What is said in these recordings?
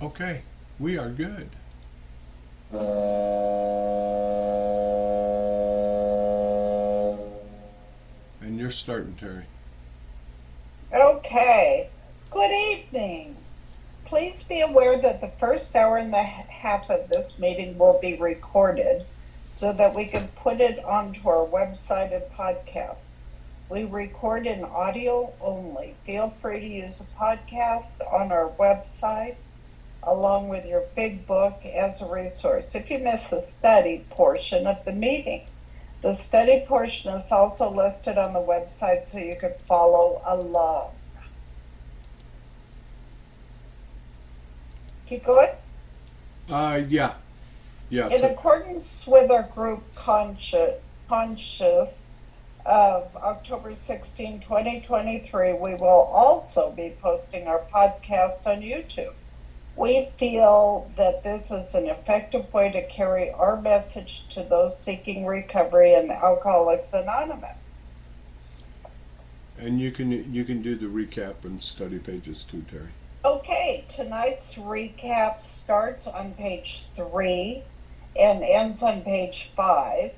Okay, we are good. And you're starting, Terry. Okay. Good evening. Please be aware that the first hour and a half of this meeting will be recorded so that we can put it onto our website and podcast. We record in audio only. Feel free to use a podcast on our website along with your big book as a resource if you miss the study portion of the meeting. The study portion is also listed on the website so you can follow along. Keep going. Yeah. In accordance with our group conscious of October 16, 2023, we will also be posting our podcast on YouTube. We feel that this is an effective way to carry our message to those seeking recovery in Alcoholics Anonymous. And you can do the recap and study pages too, Terry. Okay, tonight's recap starts on page 3 and ends on page 5.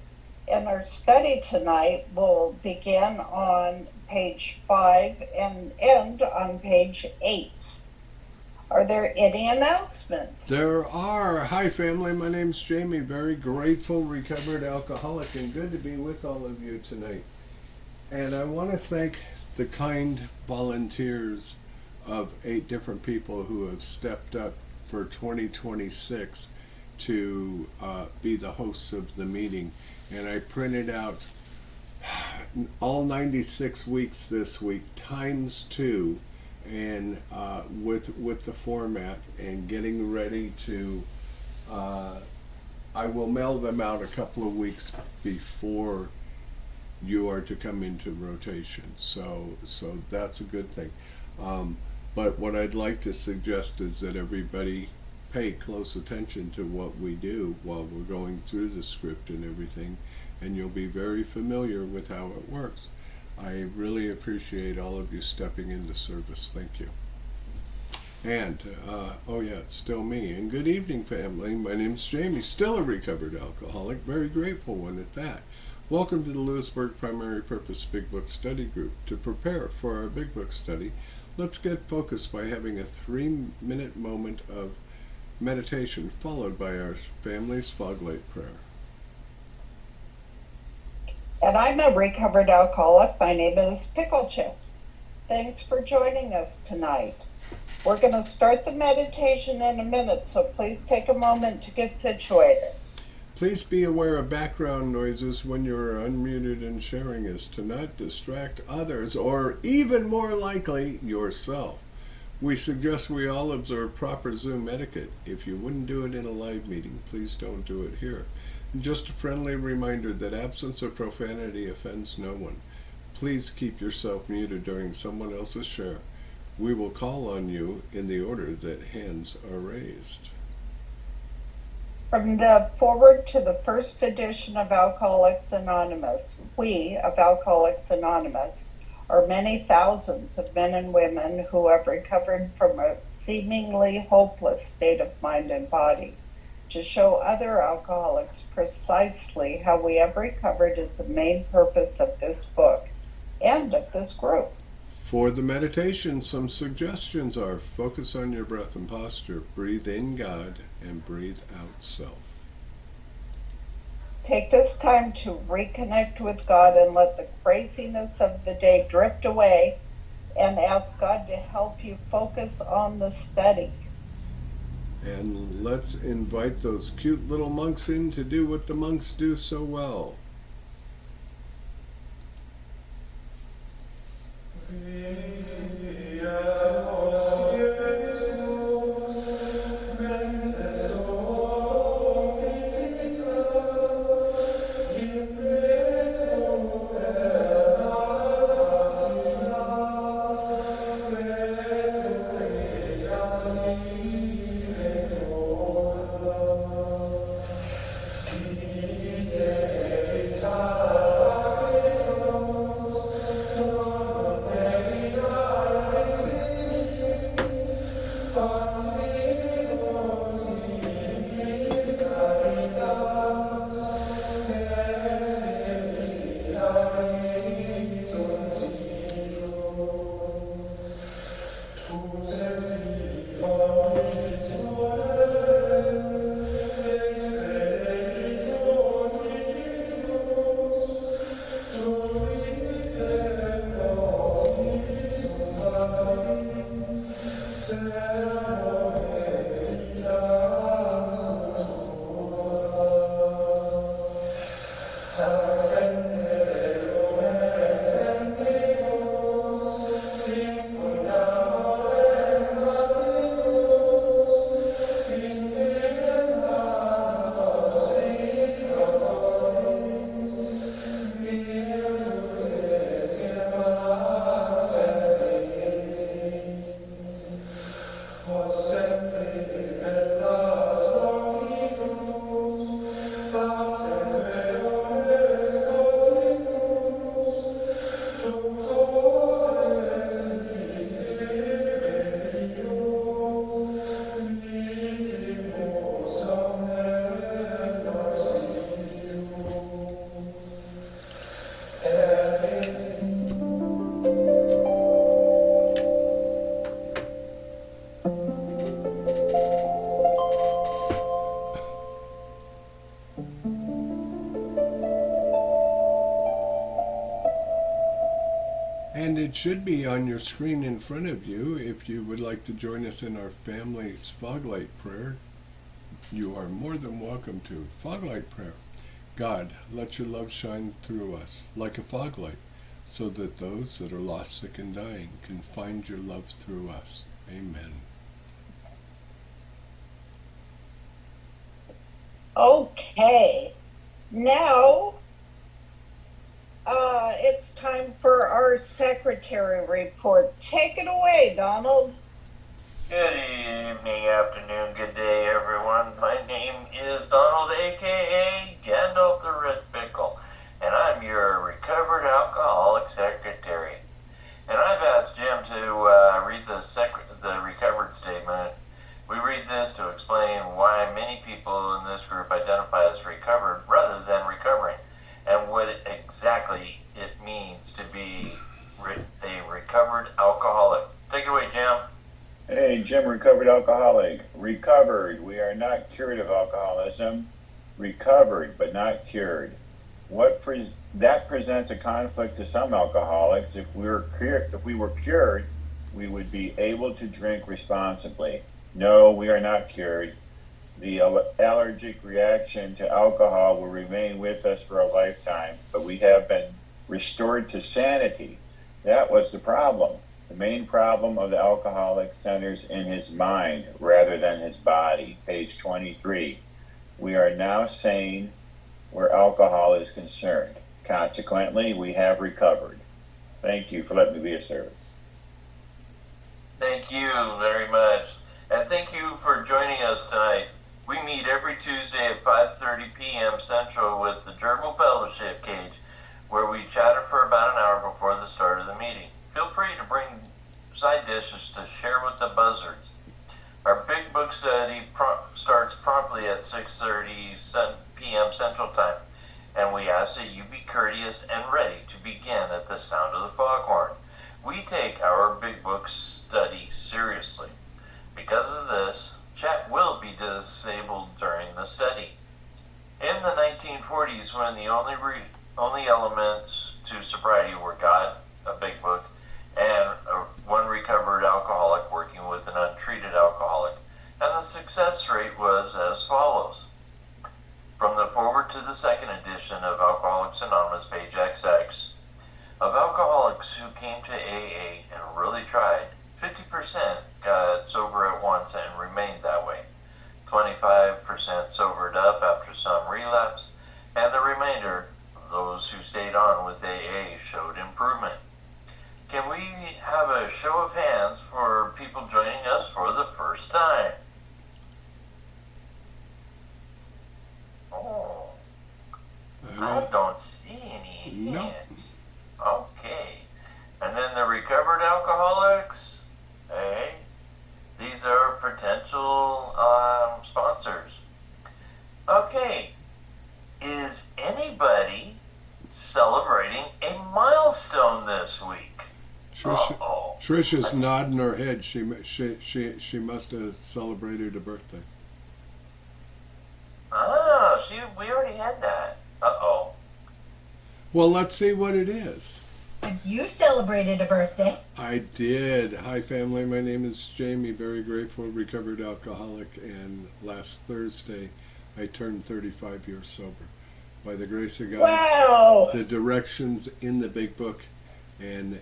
And our study tonight will begin on page 5 and end on page 8. Are there any announcements? There are. Hi, family. My name's Jamie. Very grateful, recovered alcoholic, and good to be with all of you tonight. And I want to thank the kind volunteers of 8 different people who have stepped up for 2026 to be the hosts of the meeting. And I printed out all 96 weeks this week times 2, and with the format, and getting ready to I will mail them out a couple of weeks before you are to come into rotation, so that's a good thing. But what I'd like to suggest is that everybody pay close attention to what we do while we're going through the script and everything, and you'll be very familiar with how it works. I really appreciate all of you stepping into service. Thank you. And, oh yeah, it's still me. And good evening, family. My name's Jamie, still a recovered alcoholic, very grateful one at that. Welcome to the Lppbbsg Primary Purpose Big Book Study Group. To prepare for our Big Book study, let's get focused by having a 3-minute moment of meditation followed by our family's fog light prayer. And I'm a recovered alcoholic. My name is Pickle Chips. Thanks for joining us tonight. We're going to start the meditation in a minute, so please take a moment to get situated. Please be aware of background noises when you are unmuted and sharing, as to not distract others, or even more likely, yourself. We suggest we all observe proper Zoom etiquette. If you wouldn't do it in a live meeting, please don't do it here. Just a friendly reminder that absence of profanity offends no one. Please keep yourself muted during someone else's share. We will call on you in the order that hands are raised. From the forward to the first edition of Alcoholics Anonymous, we of Alcoholics Anonymous are many thousands of men and women who have recovered from a seemingly hopeless state of mind and body. To show other alcoholics precisely how we have recovered is the main purpose of this book and of this group. For the meditation, some suggestions are: focus on your breath and posture, breathe in God, and breathe out self. Take this time to reconnect with God and let the craziness of the day drift away, and ask God to help you focus on the study. And let's invite those cute little monks in to do what the monks do so well. it should be on your screen in front of you. If you would like to join us in our family's foglight prayer, you are more than welcome to. Foglight prayer. God, let your love shine through us like a foglight, so that those that are lost, sick, and dying can find your love through us. Amen. Okay, now it's time for our secretary report. Take it away, Donald. Good evening, afternoon, good day, everyone. My name is Donald, a.k.a. Gandalf the Red Pickle, and I'm your recovered alcoholic secretary. And I've asked Jim to read the recovered statement. We read this to explain why many people in this group identify as recovered rather than recovering, and what exactly it means to be a recovered alcoholic. Take it away, Jim. Hey, Jim, recovered alcoholic. Recovered. We are not cured of alcoholism. Recovered, but not cured. That presents a conflict to some alcoholics. If we were cured, we would be able to drink responsibly. No, we are not cured. The allergic reaction to alcohol will remain with us for a lifetime, but we have been restored to sanity. That was the problem. The main problem of the alcoholic centers in his mind rather than his body. Page 23. We are now sane where alcohol is concerned. Consequently, we have recovered. Thank you for letting me be of service. Thank you very much. And thank you for joining us tonight. We meet every Tuesday at 5:30 p.m. Central with the Lppbbsg cage, where we chatter for about an hour before the start of the meeting. Feel free to bring side dishes to share with the buzzards. Our big book study starts promptly at 6:30 p.m. Central Time, and we ask that you be courteous and ready to begin at the sound of the foghorn. We take our big book study seriously. Because of this, chat will be disabled during the study. In the 1940s, when the only elements to sobriety were God, a big book, and one recovered alcoholic working with an untreated alcoholic, and the success rate was as follows. From the foreword to the second edition of Alcoholics Anonymous, page XX, of alcoholics who came to AA and really tried, 50% got sober at once and remained that way. 25% sobered up after some relapse, and the remainder, those who stayed on with AA, showed improvement. Can we have a show of hands for people joining us for the first time? Oh, I don't see any hands. Okay. And then the recovered alcoholics? Hey, these are potential sponsors. Okay. Is anybody celebrating a milestone this week? Trisha's nodding her head. She must have celebrated a birthday. Ah, we already had that. Uh-oh. Well, let's see what it is. You celebrated a birthday. I did. Hi, family. My name is Jamie. Very grateful, recovered alcoholic. And last Thursday, I turned 35 years sober. By the grace of God. Wow. The directions in the big book and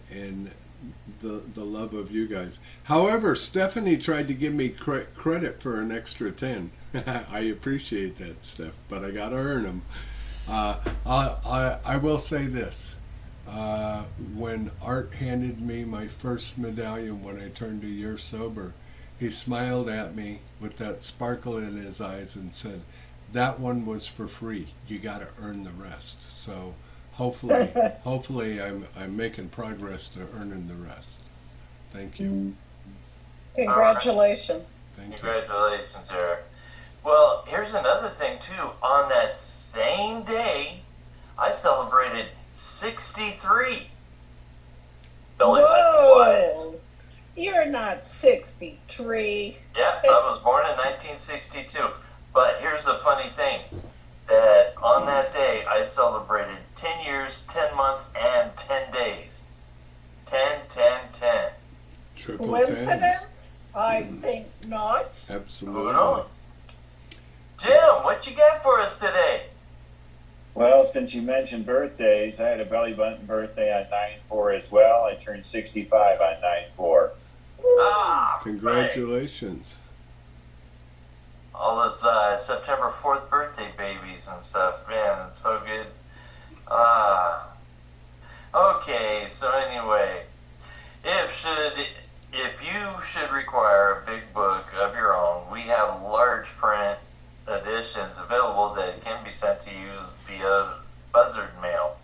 the love of you guys. However, Stephanie tried to give me credit for an extra 10. I appreciate that, Steph, but I got to earn them. I will say this. When Art handed me my first medallion when I turned a year sober, he smiled at me with that sparkle in his eyes and said, that one was for free. You got to earn the rest. So hopefully I'm making progress to earning the rest. Thank you. Congratulations. Congratulations, Eric. Well, here's another thing too. On that same day, I celebrated 63. Whoa! You're not 63. Yeah, I was born in 1962. But here's the funny thing, that on that day I celebrated 10 years, 10 months, and 10 days. 10, 10, 10. Triple tens. Coincidence? I think not. Who Absolutely. knows? Jim, what you got for us today? Well, since you mentioned birthdays, I had a belly button birthday on 9/4 as well. I turned 65 on 9/4. Ah, Congratulations. all those September 4th birthday babies and stuff. Man, it's so good. Okay, so anyway, if you should require a big book of your own, we have large print editions available that can be sent to you via buzzard mail,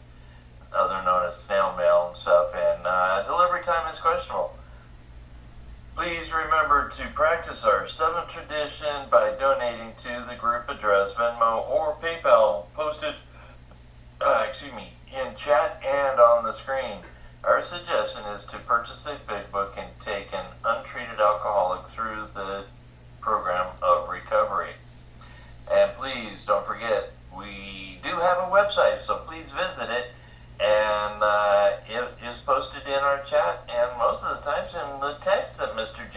other known as snail mail and stuff, and delivery time is questionable. Please remember to practice our 7th tradition by donating to the group address, Venmo, or PayPal posted in chat and on the screen. Our suggestion is to purchase a big book and take an untreated alcoholic through the program of recovery. And please don't forget, we do have a website, so please visit it. And it is posted in our chat, and most of the times in the text that Mr.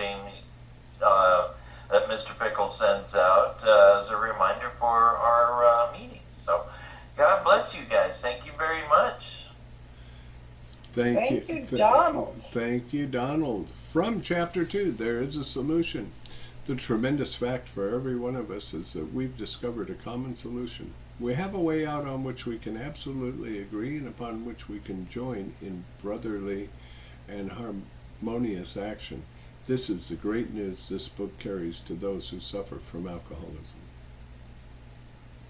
Pickle sends out as a reminder for our meeting. So, God bless you guys. Thank you very much. Thank you, Donald. Thank you, Donald. From Chapter 2, there is a solution. The tremendous fact for every one of us is that we've discovered a common solution. We have a way out on which we can absolutely agree and upon which we can join in brotherly and harmonious action. This is the great news this book carries to those who suffer from alcoholism.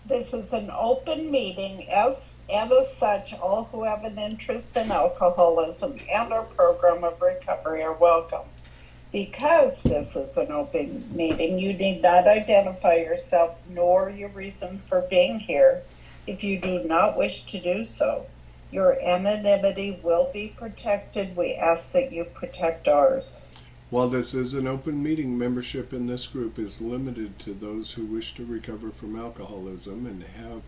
This is an open meeting, and as such, all who have an interest in alcoholism and our program of recovery are welcome. Because this is an open meeting, you need not identify yourself nor your reason for being here if you do not wish to do so. Your anonymity will be protected. We ask that you protect ours. While this is an open meeting, membership in this group is limited to those who wish to recover from alcoholism and have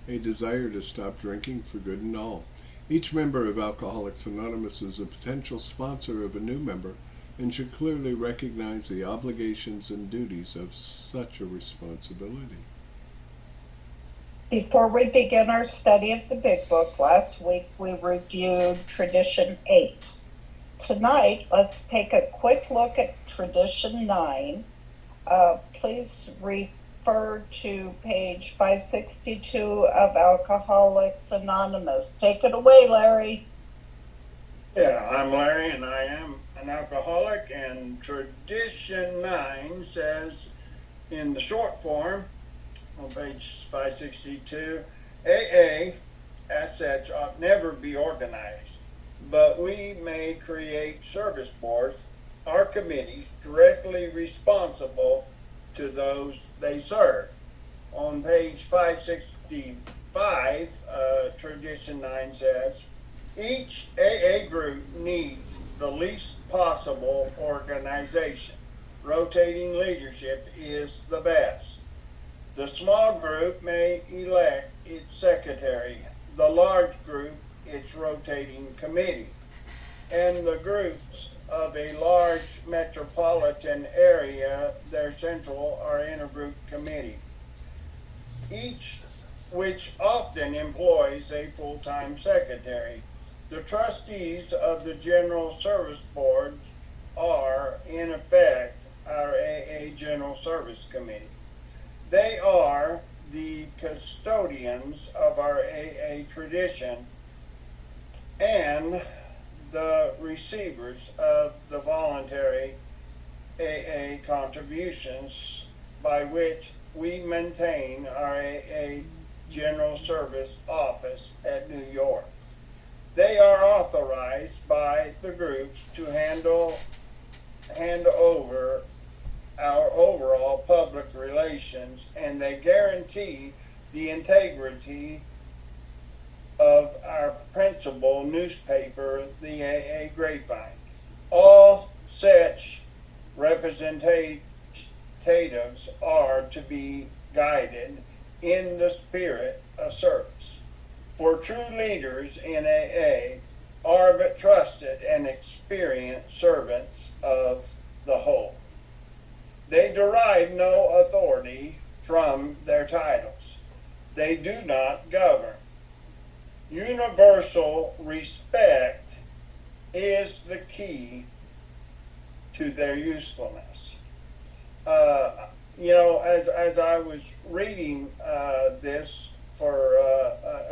a desire to stop drinking for good and all. Each member of Alcoholics Anonymous is a potential sponsor of a new member and should clearly recognize the obligations and duties of such a responsibility. Before we begin our study of the Big Book, last week we reviewed Tradition 8. Tonight, let's take a quick look at Tradition 9. Please refer to page 562 of Alcoholics Anonymous. Take it away, Larry. Yeah, I'm Larry, and I am an alcoholic, and Tradition 9 says, in the short form, on page 562, AA, as such, ought never be organized, but we may create service boards or committees directly responsible to those they serve. On page 565, Tradition 9 says, each AA group needs the least possible organization. Rotating leadership is the best. The small group may elect its secretary, the large group its rotating committee, and the groups of a large metropolitan area their central or intergroup committee, each which often employs a full-time secretary. The trustees of the General Service Board are, in effect, our AA General Service Committee. They are the custodians of our AA tradition and the receivers of the voluntary AA contributions by which we maintain our AA General Service Office at New York. They are authorized by the groups to hand over our overall public relations, and they guarantee the integrity of our principal newspaper, the AA Grapevine. All such representatives are to be guided in the spirit of service. For true leaders in AA, are but trusted and experienced servants of the whole. They derive no authority from their titles. They do not govern. Universal respect is the key to their usefulness. As I was reading this for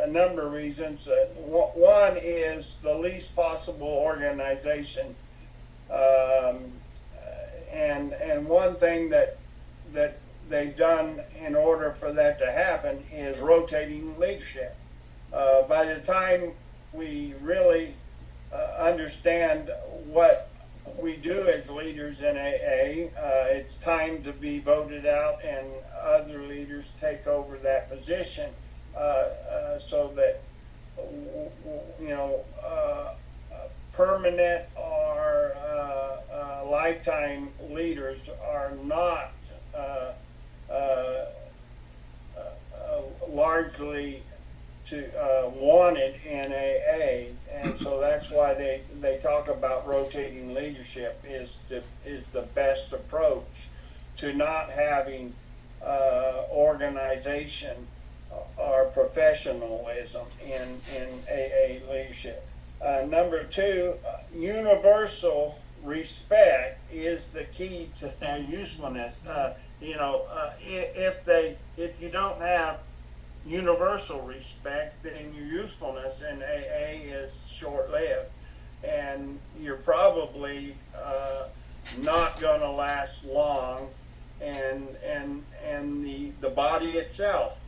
a number of reasons, one is the least possible organization, and one thing that they've done in order for that to happen is rotating leadership. By the time we really understand what we do as leaders in AA, it's time to be voted out and other leaders take over that position, so that permanent or lifetime leaders are not largely wanted in AA, and so that's why they talk about rotating leadership is the best approach to not having organization or professionalism in AA leadership. Number two, universal respect is the key to their usefulness. If you don't have universal respect, then your usefulness in AA is short-lived, and you're probably not going to last long, and the body itself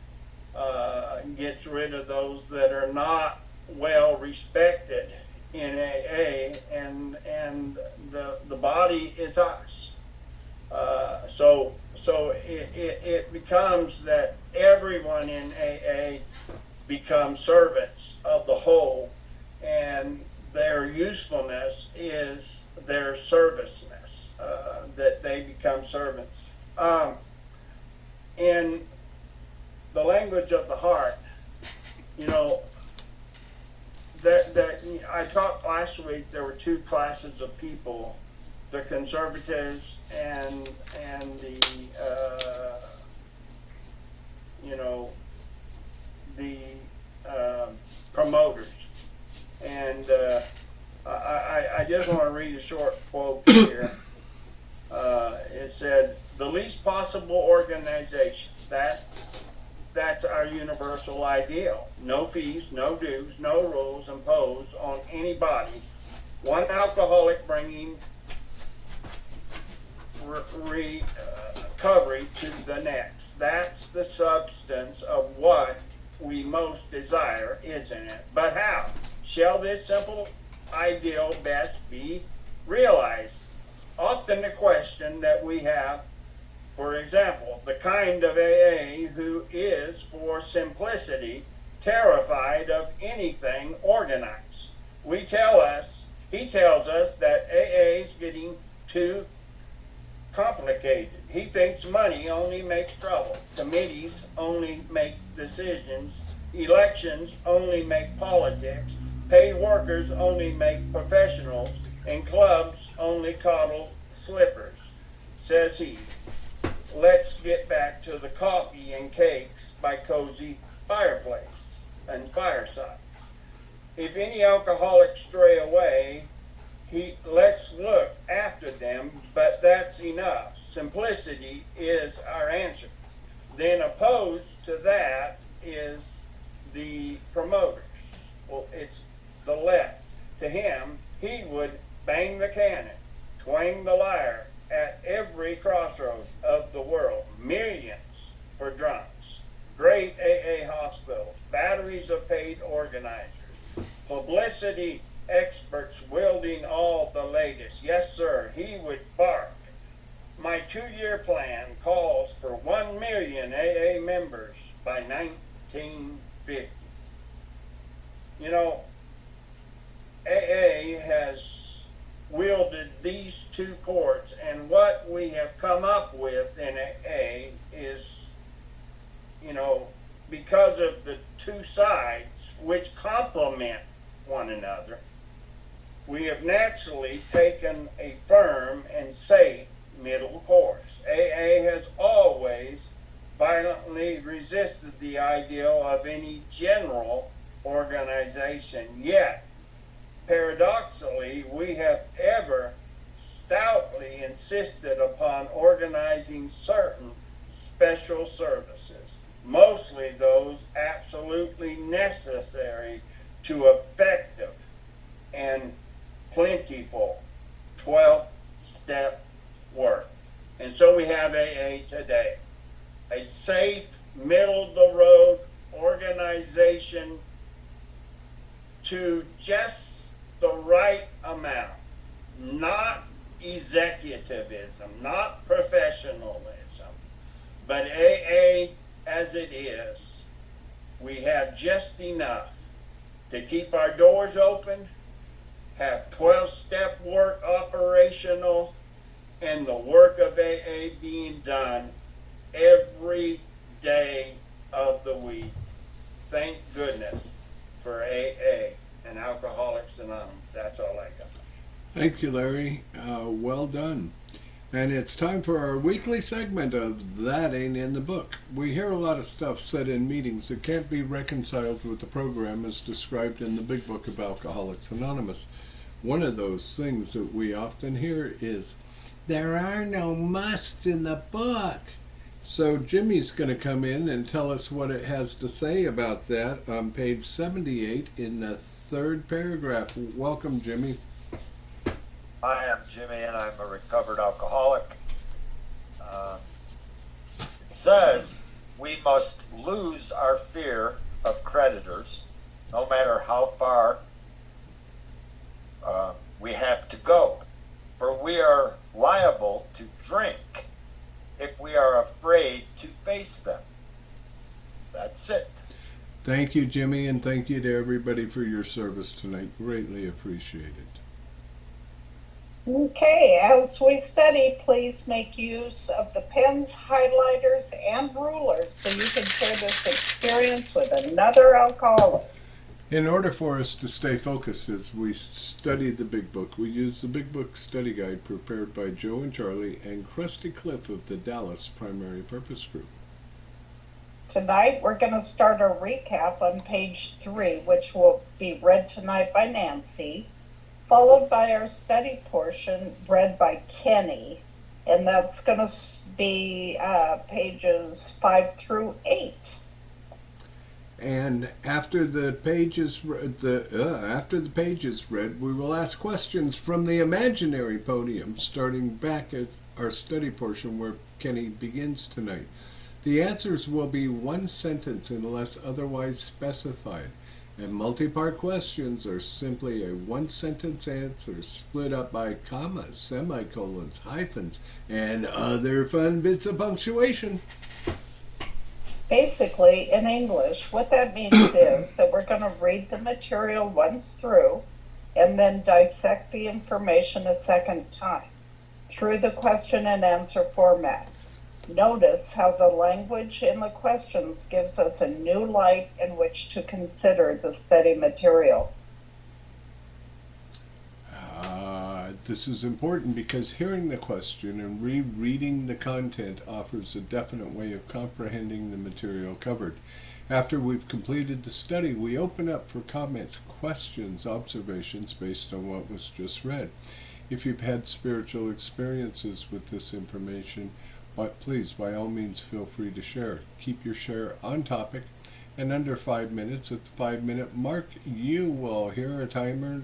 gets rid of those that are not well respected in AA, and the body is us. So it becomes that everyone in AA becomes servants of the whole, and their usefulness is their serviceness, that they become servants. In the language of the heart, I talked last week, there were two classes of people: the conservatives and the promoters. And I just want to read a short quote here. It said, "The least possible organization, that's our universal ideal. No fees, no dues, no rules imposed on anybody. One alcoholic bringing recovery to the next. That's the substance of what we most desire, isn't it? But how shall this simple ideal best be realized? Often the question that we have, for example, the kind of AA who is for simplicity, terrified of anything organized. He tells us that AA is getting too complicated. He thinks money only makes trouble. Committees only make decisions. Elections only make politics. Paid workers only make professionals. And clubs only coddle slippers. Says he. Let's get back to the coffee and cakes by cozy fireplace and fireside. If any alcoholics stray away, let's look after them, but that's enough. Simplicity is our answer. Then opposed to that is the promoters. Well, it's the left. To him, he would bang the cannon, twang the lyre at every crossroads of the world. Millions for drunks, great AA hospitals, batteries of paid organizers, publicity experts wielding all the latest. Yes, sir, he would bark. My 2-year plan calls for 1 million AA members by 1950. AA has wielded these two courts, and what we have come up with in AA is, because of the two sides which complement one another, we have naturally taken a firm and safe middle course. AA has always violently resisted the ideal of any general organization, yet, paradoxically, we have ever stoutly insisted upon organizing certain special services, mostly those absolutely necessary to effective and plentiful 12-step work. And so we have AA today, a safe, middle-of-the-road organization to just the right amount, not executivism, not professionalism, but AA as it is. We have just enough to keep our doors open, have 12-step work operational, and the work of AA being done every day of the week. Thank goodness for AA and Alcoholics Anonymous. That's all I got. Thank you, Larry. Well done. And it's time for our weekly segment of That Ain't in the Book. We hear a lot of stuff said in meetings that can't be reconciled with the program as described in the Big Book of Alcoholics Anonymous. One of those things that we often hear is, there are no musts in the book. So Jimmy's going to come in and tell us what it has to say about that on page 78 in the third paragraph. Welcome, Jimmy. Hi, I'm Jimmy, and I'm a recovered alcoholic. It says we must lose our fear of creditors, no matter how far we have to go, for we are liable to drink if we are afraid to face them. That's it. Thank you, Jimmy, and thank you to everybody for your service tonight. Greatly appreciated. Okay, as we study, please make use of the pens, highlighters, and rulers so you can share this experience with another alcoholic. In order for us to stay focused as we study the Big Book, we use the Big Book study guide prepared by Joe and Charlie and Krusty Cliff of the Dallas Primary Purpose Group. Tonight, we're going to start a recap on page 3, which will be read tonight by Nancy, followed by our study portion read by Kenny, and that's going to be pages 5 through 8. And after the pages read, we will ask questions from the imaginary podium, starting back at our study portion where Kenny begins tonight. The answers will be one sentence unless otherwise specified, and multi-part questions are simply a one-sentence answer split up by commas, semicolons, hyphens, and other fun bits of punctuation. Basically, in English, what that means is that we're going to read the material once through and then dissect the information a second time through the question and answer format. Notice how the language in the questions gives us a new light in which to consider the study material. This is important because hearing the question and rereading the content offers a definite way of comprehending the material covered. After we've completed the study, we open up for comment, questions, observations based on what was just read. If you've had spiritual experiences with this information, but please, by all means, feel free to share. Keep your share on topic, and under 5 minutes, at the 5-minute mark, you will hear a timer.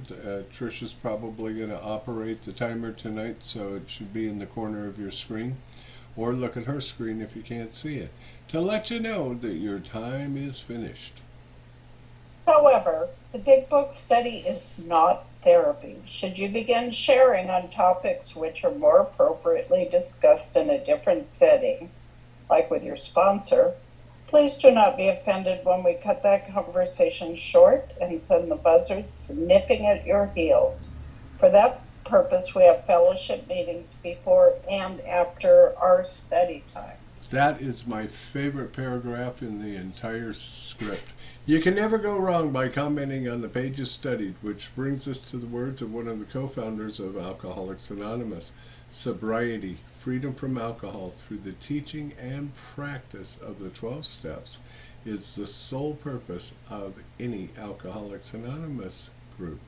Trisha's probably going to operate the timer tonight, so it should be in the corner of your screen, or look at her screen if you can't see it, to let you know that your time is finished. However, the Big Book study is not therapy. Should you begin sharing on topics which are more appropriately discussed in a different setting, like with your sponsor, please do not be offended when we cut that conversation short and send the buzzards nipping at your heels. For that purpose, we have fellowship meetings before and after our study time. That is my favorite paragraph in the entire script. You can never go wrong by commenting on the pages studied, which brings us to the words of one of the co-founders of Alcoholics Anonymous. Sobriety, freedom from alcohol through the teaching and practice of the 12 steps is the sole purpose of any Alcoholics Anonymous group.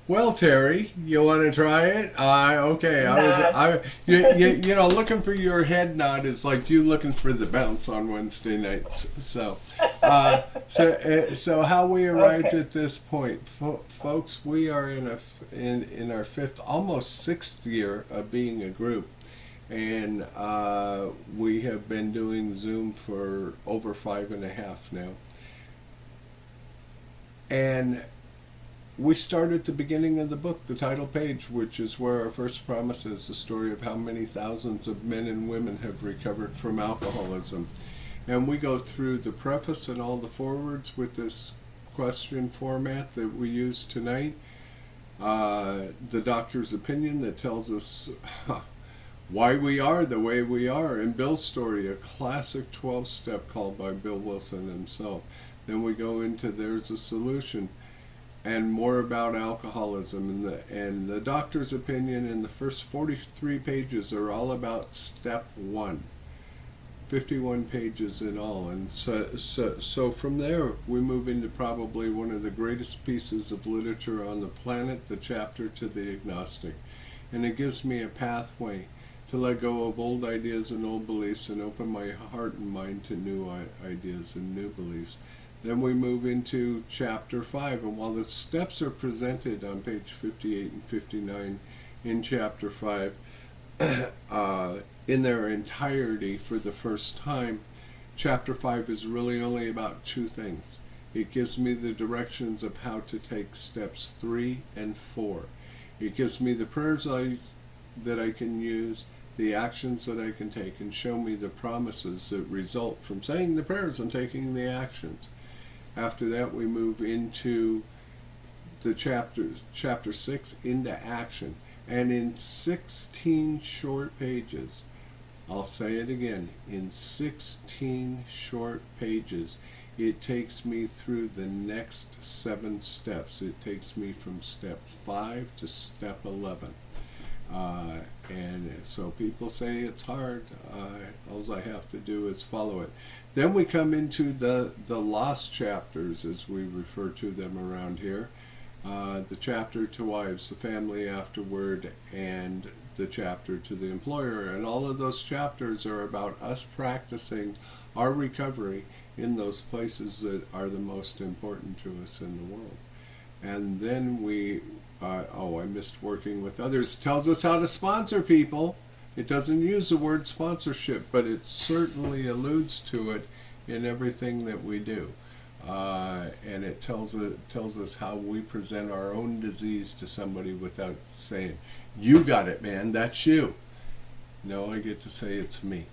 Well, Terry, you want to try it? Okay. You know, looking for your head nod is like you looking for the bounce on Wednesday nights. So how we arrived at this point, folks, we are in our fifth, almost sixth year of being a group, and we have been doing Zoom for over 5.5 now, and we start at the beginning of the book, the title page, which is where our first promise is, the story of how many thousands of men and women have recovered from alcoholism. And we go through the preface and all the forewords with this question format that we use tonight. The doctor's opinion that tells us why we are the way we are, and Bill's story, a classic 12-step called by Bill Wilson himself. Then we go into There's a Solution, and more about alcoholism, and the doctor's opinion in the first 43 pages are all about step 1. 51 pages in all, and so from there we move into probably one of the greatest pieces of literature on the planet, the chapter to the agnostic, and it gives me a pathway to let go of old ideas and old beliefs and open my heart and mind to new ideas and new beliefs. Then we move into chapter 5, and while the steps are presented on page 58 and 59 in chapter 5 in their entirety for the first time, chapter 5 is really only about 2 things. It gives me the directions of how to take steps 3 and 4. It gives me the prayers that I can use, the actions that I can take, and show me the promises that result from saying the prayers and taking the actions. After that, we move into the chapter 6, into action. And in 16 short pages, I'll say it again, in 16 short pages, it takes me through the next 7 steps. It takes me from step 5 to step 11. And so people say it's hard. All I have to do is follow it. Then we come into the lost chapters, as we refer to them around here. The chapter to wives, the family afterward, and the chapter to the employer. And all of those chapters are about us practicing our recovery in those places that are the most important to us in the world. And then we, I missed working with others, tells us how to sponsor people. It doesn't use the word sponsorship, but it certainly alludes to it in everything that we do. And it tells us how we present our own disease to somebody without saying, "You got it, man, that's you." No, I get to say it's me.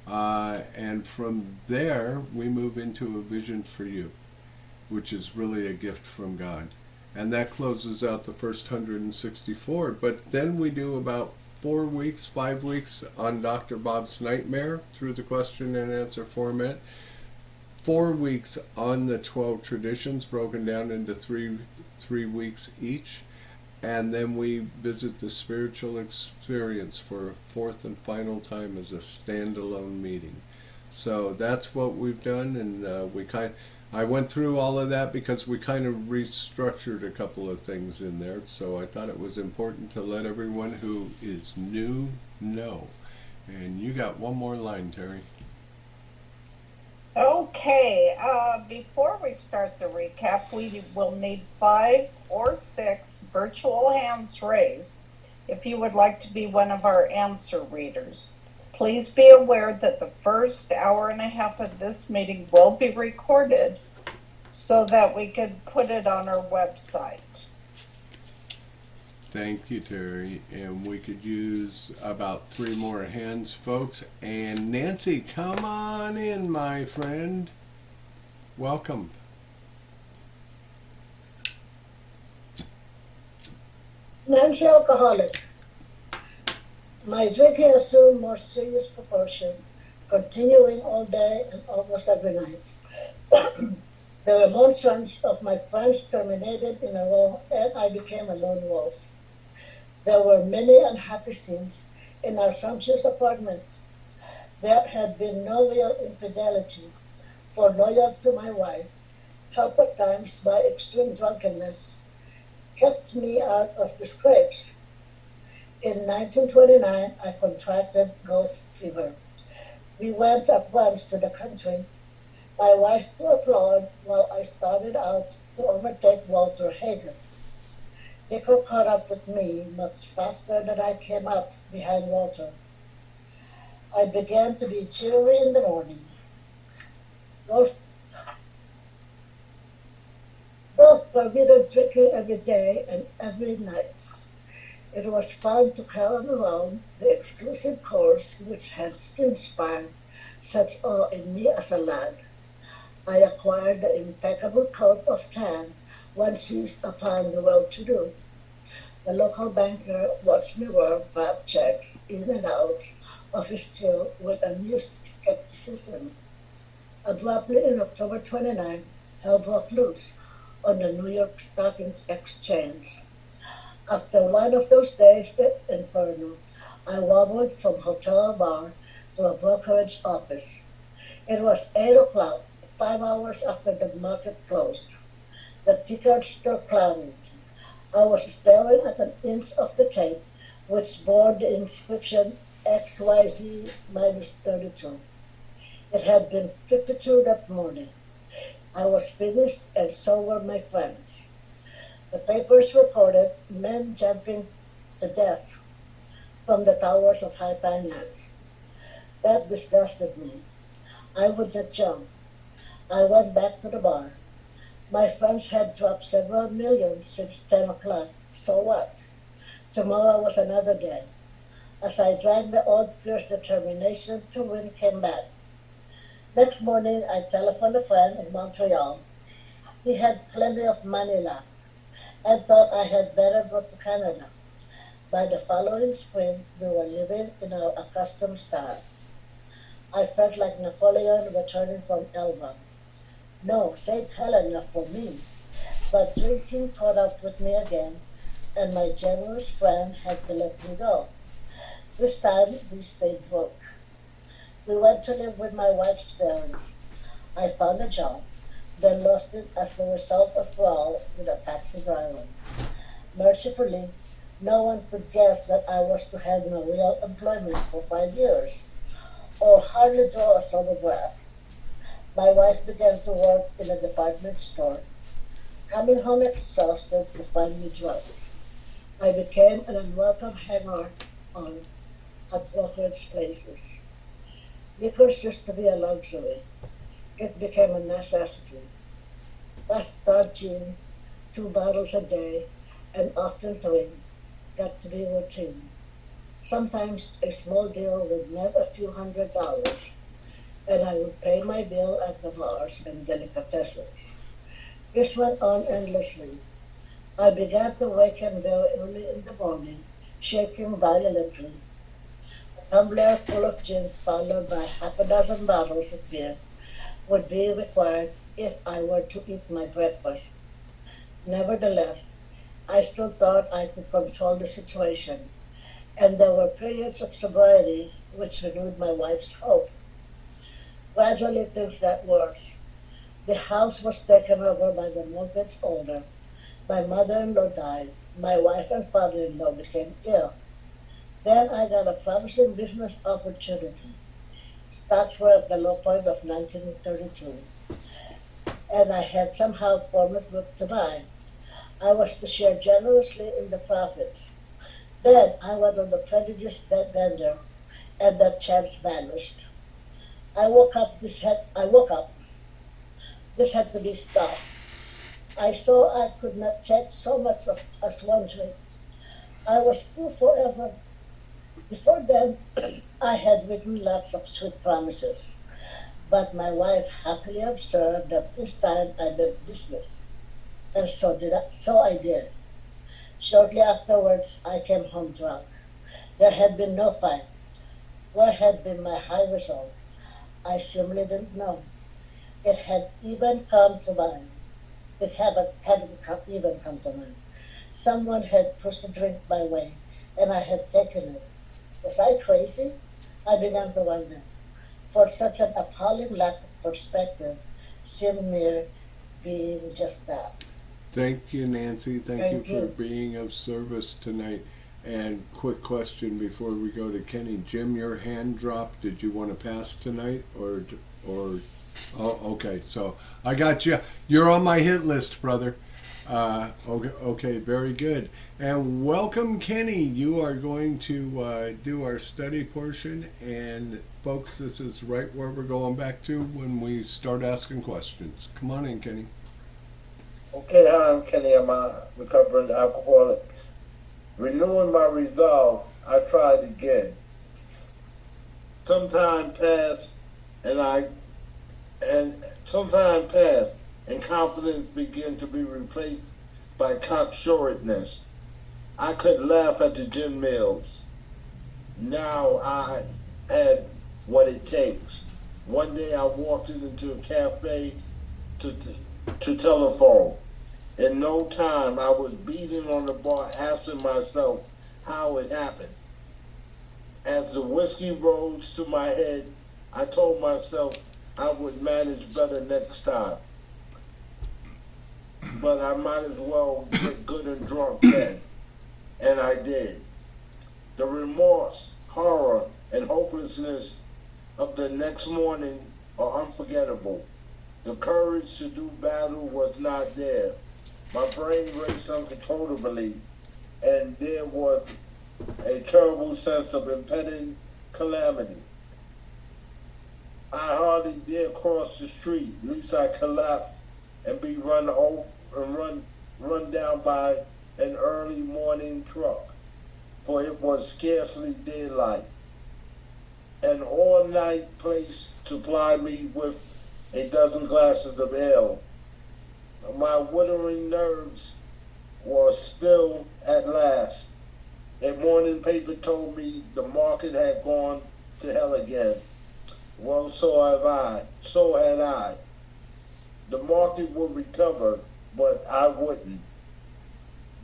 And from there, we move into a vision for you, which is really a gift from God. And that closes out the first 164. But then we do about 4 weeks, 5 weeks on Dr. Bob's Nightmare through the question and answer format. 4 weeks on the 12 traditions, broken down into three weeks each. And then we visit the spiritual experience for a 4th and final time as a standalone meeting. So that's what we've done, and I went through all of that because we kind of restructured a couple of things in there, so I thought it was important to let everyone who is new know. And you got one more line, Terry. Okay, before we start the recap, we will need 5 or 6 virtual hands raised if you would like to be one of our answer readers. Please be aware that the first hour and a half of this meeting will be recorded so that we can put it on our website. Thank you, Terry. And we could use about 3 more hands, folks. And Nancy, come on in, my friend. Welcome. Nancy, alcoholic. My drinking assumed more serious proportion continuing all day and almost every night. The remonstrance of my friends terminated in a row, and I became a lone wolf. There were many unhappy scenes in our sumptuous apartment. There had been no real infidelity, for loyal to my wife, helped at times by extreme drunkenness, kept me out of the scrapes. In 1929, I contracted golf fever. We went at once to the country, my wife to applaud while I started out to overtake Walter Hagen. Nico caught up with me much faster than I came up behind Walter. I began to be cheery in the morning. Golf, golf forbidden drinking every day and every night. It was fun to carry around the exclusive course which had inspired such awe in me as a lad. I acquired the impeccable coat of tan one sees upon the well-to-do. The local banker watched me work VAT checks in and out of his till with amused skepticism. Abruptly in October 29, hell broke loose on the New York Stock Exchange. After one of those days at Inferno, I wobbled from hotel bar to a brokerage office. It was 8 o'clock, 5 hours after the market closed. The ticker still clouded. I was staring at an inch of the tape, which bore the inscription XYZ minus 32. It had been 52 that morning. I was finished, and so were my friends. The papers reported men jumping to death from the towers of high finance. That disgusted me. I would not jump. I went back to the bar. My friends had dropped several million since 10 o'clock. So what? Tomorrow was another day. As I drank, the old fierce determination to win came back. Next morning, I telephoned a friend in Montreal. He had plenty of money left and thought I had better go to Canada. By the following spring, we were living in our accustomed style. I felt like Napoleon returning from Elba. No, St. Helena for me. But drinking caught up with me again, and my generous friend had to let me go. This time, we stayed broke. We went to live with my wife's parents. I found a job, then lost it as the result of brawl with a taxi driver. Mercifully, no one could guess that I was to have no real employment for 5 years, or hardly draw a sober breath. My wife began to work in a department store, coming home exhausted to find me drunk. I became an unwelcome hanger-on at brokerage places. Liquor used to be a luxury. It became a necessity. Bathtub gin, 2 bottles a day, and often 3, got to be routine. Sometimes a small deal would net a few $100s, and I would pay my bill at the bars and delicatessens. This went on endlessly. I began to waken very early in the morning, shaking violently. A tumbler full of gin followed by half a dozen bottles of beer would be required if I were to eat my breakfast. Nevertheless, I still thought I could control the situation, and there were periods of sobriety which renewed my wife's hope. Gradually things got worse. The house was taken over by the mortgage owner. My mother-in-law died. My wife and father-in-law became ill. Then I got a promising business opportunity. Stocks were at the low point of 1932, and I had somehow formed a group to buy. I was to share generously in the profits. Then I was on the prodigious vendor, and that chance vanished. I woke up. This had to be stopped. I saw I could not take so much as one drink. I was full forever. Before then, I had written lots of sweet promises, but my wife happily observed that this time I meant business, and so I did. Shortly afterwards, I came home drunk. There had been no fight. Where had been my high resolve? I simply didn't know. It had even come to mind. It hadn't even come to mind. Someone had pushed a drink my way, and I had taken it. Was I crazy? I began to wonder, for such an appalling lack of perspective seemed mere being just that. Thank you, Nancy. Thank you Thank for you. being of service tonight. And quick question before we go to Kenny. Jim, your hand dropped. Did you want to pass tonight, or? Oh, okay. So I got you. You're on my hit list, brother. Okay, very good. And welcome, Kenny. You are going to do our study portion. And folks, this is right where we're going back to when we start asking questions. Come on in, Kenny. Okay, hi, I'm Kenny. I'm a recovering alcoholic. Renewing my resolve, I tried again. Some time passed, some time passed, and confidence began to be replaced by cocksureness. I could laugh at the gin meals. Now I had what it takes. One day I walked into a cafe to telephone. In no time, I was beating on the bar, asking myself how it happened. As the whiskey rose to my head, I told myself I would manage better next time. But I might as well get good and drunk then. And I did. The remorse, horror, and hopelessness of the next morning are unforgettable. The courage to do battle was not there. My brain raced uncontrollably, and there was a terrible sense of impending calamity. I hardly dared cross the street, lest I collapse and be run down by an early morning truck, for it was scarcely daylight. An all-night place supplied me with a dozen glasses of ale. My withering nerves were still at last. A morning paper told me the market had gone to hell again. Well, so had I. The market would recover, but I wouldn't.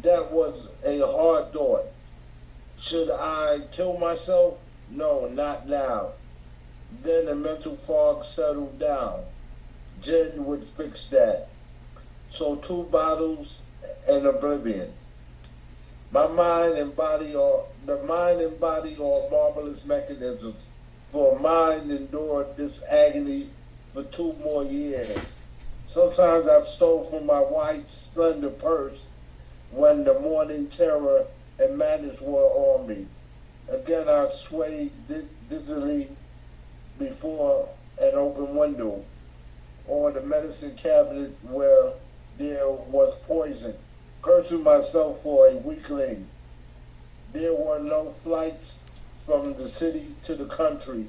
That was a hard thought. Should I kill myself? No, not now. Then a mental fog settled down. Gin would fix that. So 2 bottles and oblivion. The mind and body are marvelous mechanisms, for mind endured this agony for 2 more years. Sometimes I stole from my white splendor purse when the morning terror and madness were on me. Again I swayed dizzily before an open window or the medicine cabinet where there was poison, cursing myself for a weakling. There were no flights from the city to the country.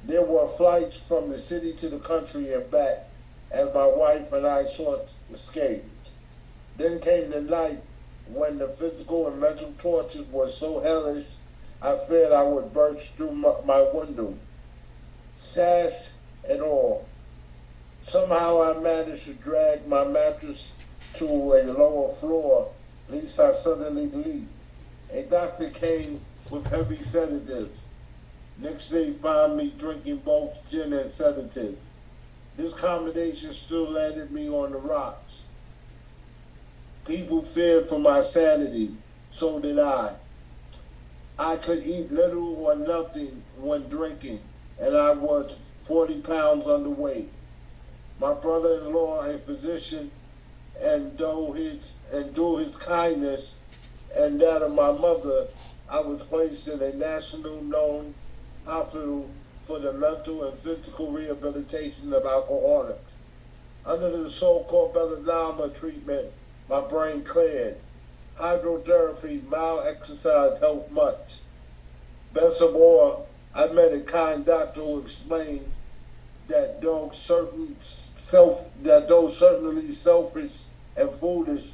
There were flights from the city to the country and back, as my wife and I sought escape. Then came the night when the physical and mental tortures were so hellish, I feared I would burst through my window, sash and all. Somehow I managed to drag my mattress to a lower floor, lest I suddenly leaped. A doctor came with heavy sedatives. Next day found me drinking both gin and sedatives. This combination still landed me on the rocks. People feared for my sanity, so did I. I could eat little or nothing when drinking, and I was 40 pounds underweight. My brother-in-law, a physician, and through his kindness and that of my mother, I was placed in a national known hospital for the mental and physical rehabilitation of alcoholics. Under the so-called belladonna treatment, my brain cleared. Hydrotherapy, mild exercise helped much. Best of all, I met a kind doctor who explained that though certainly selfish and foolish,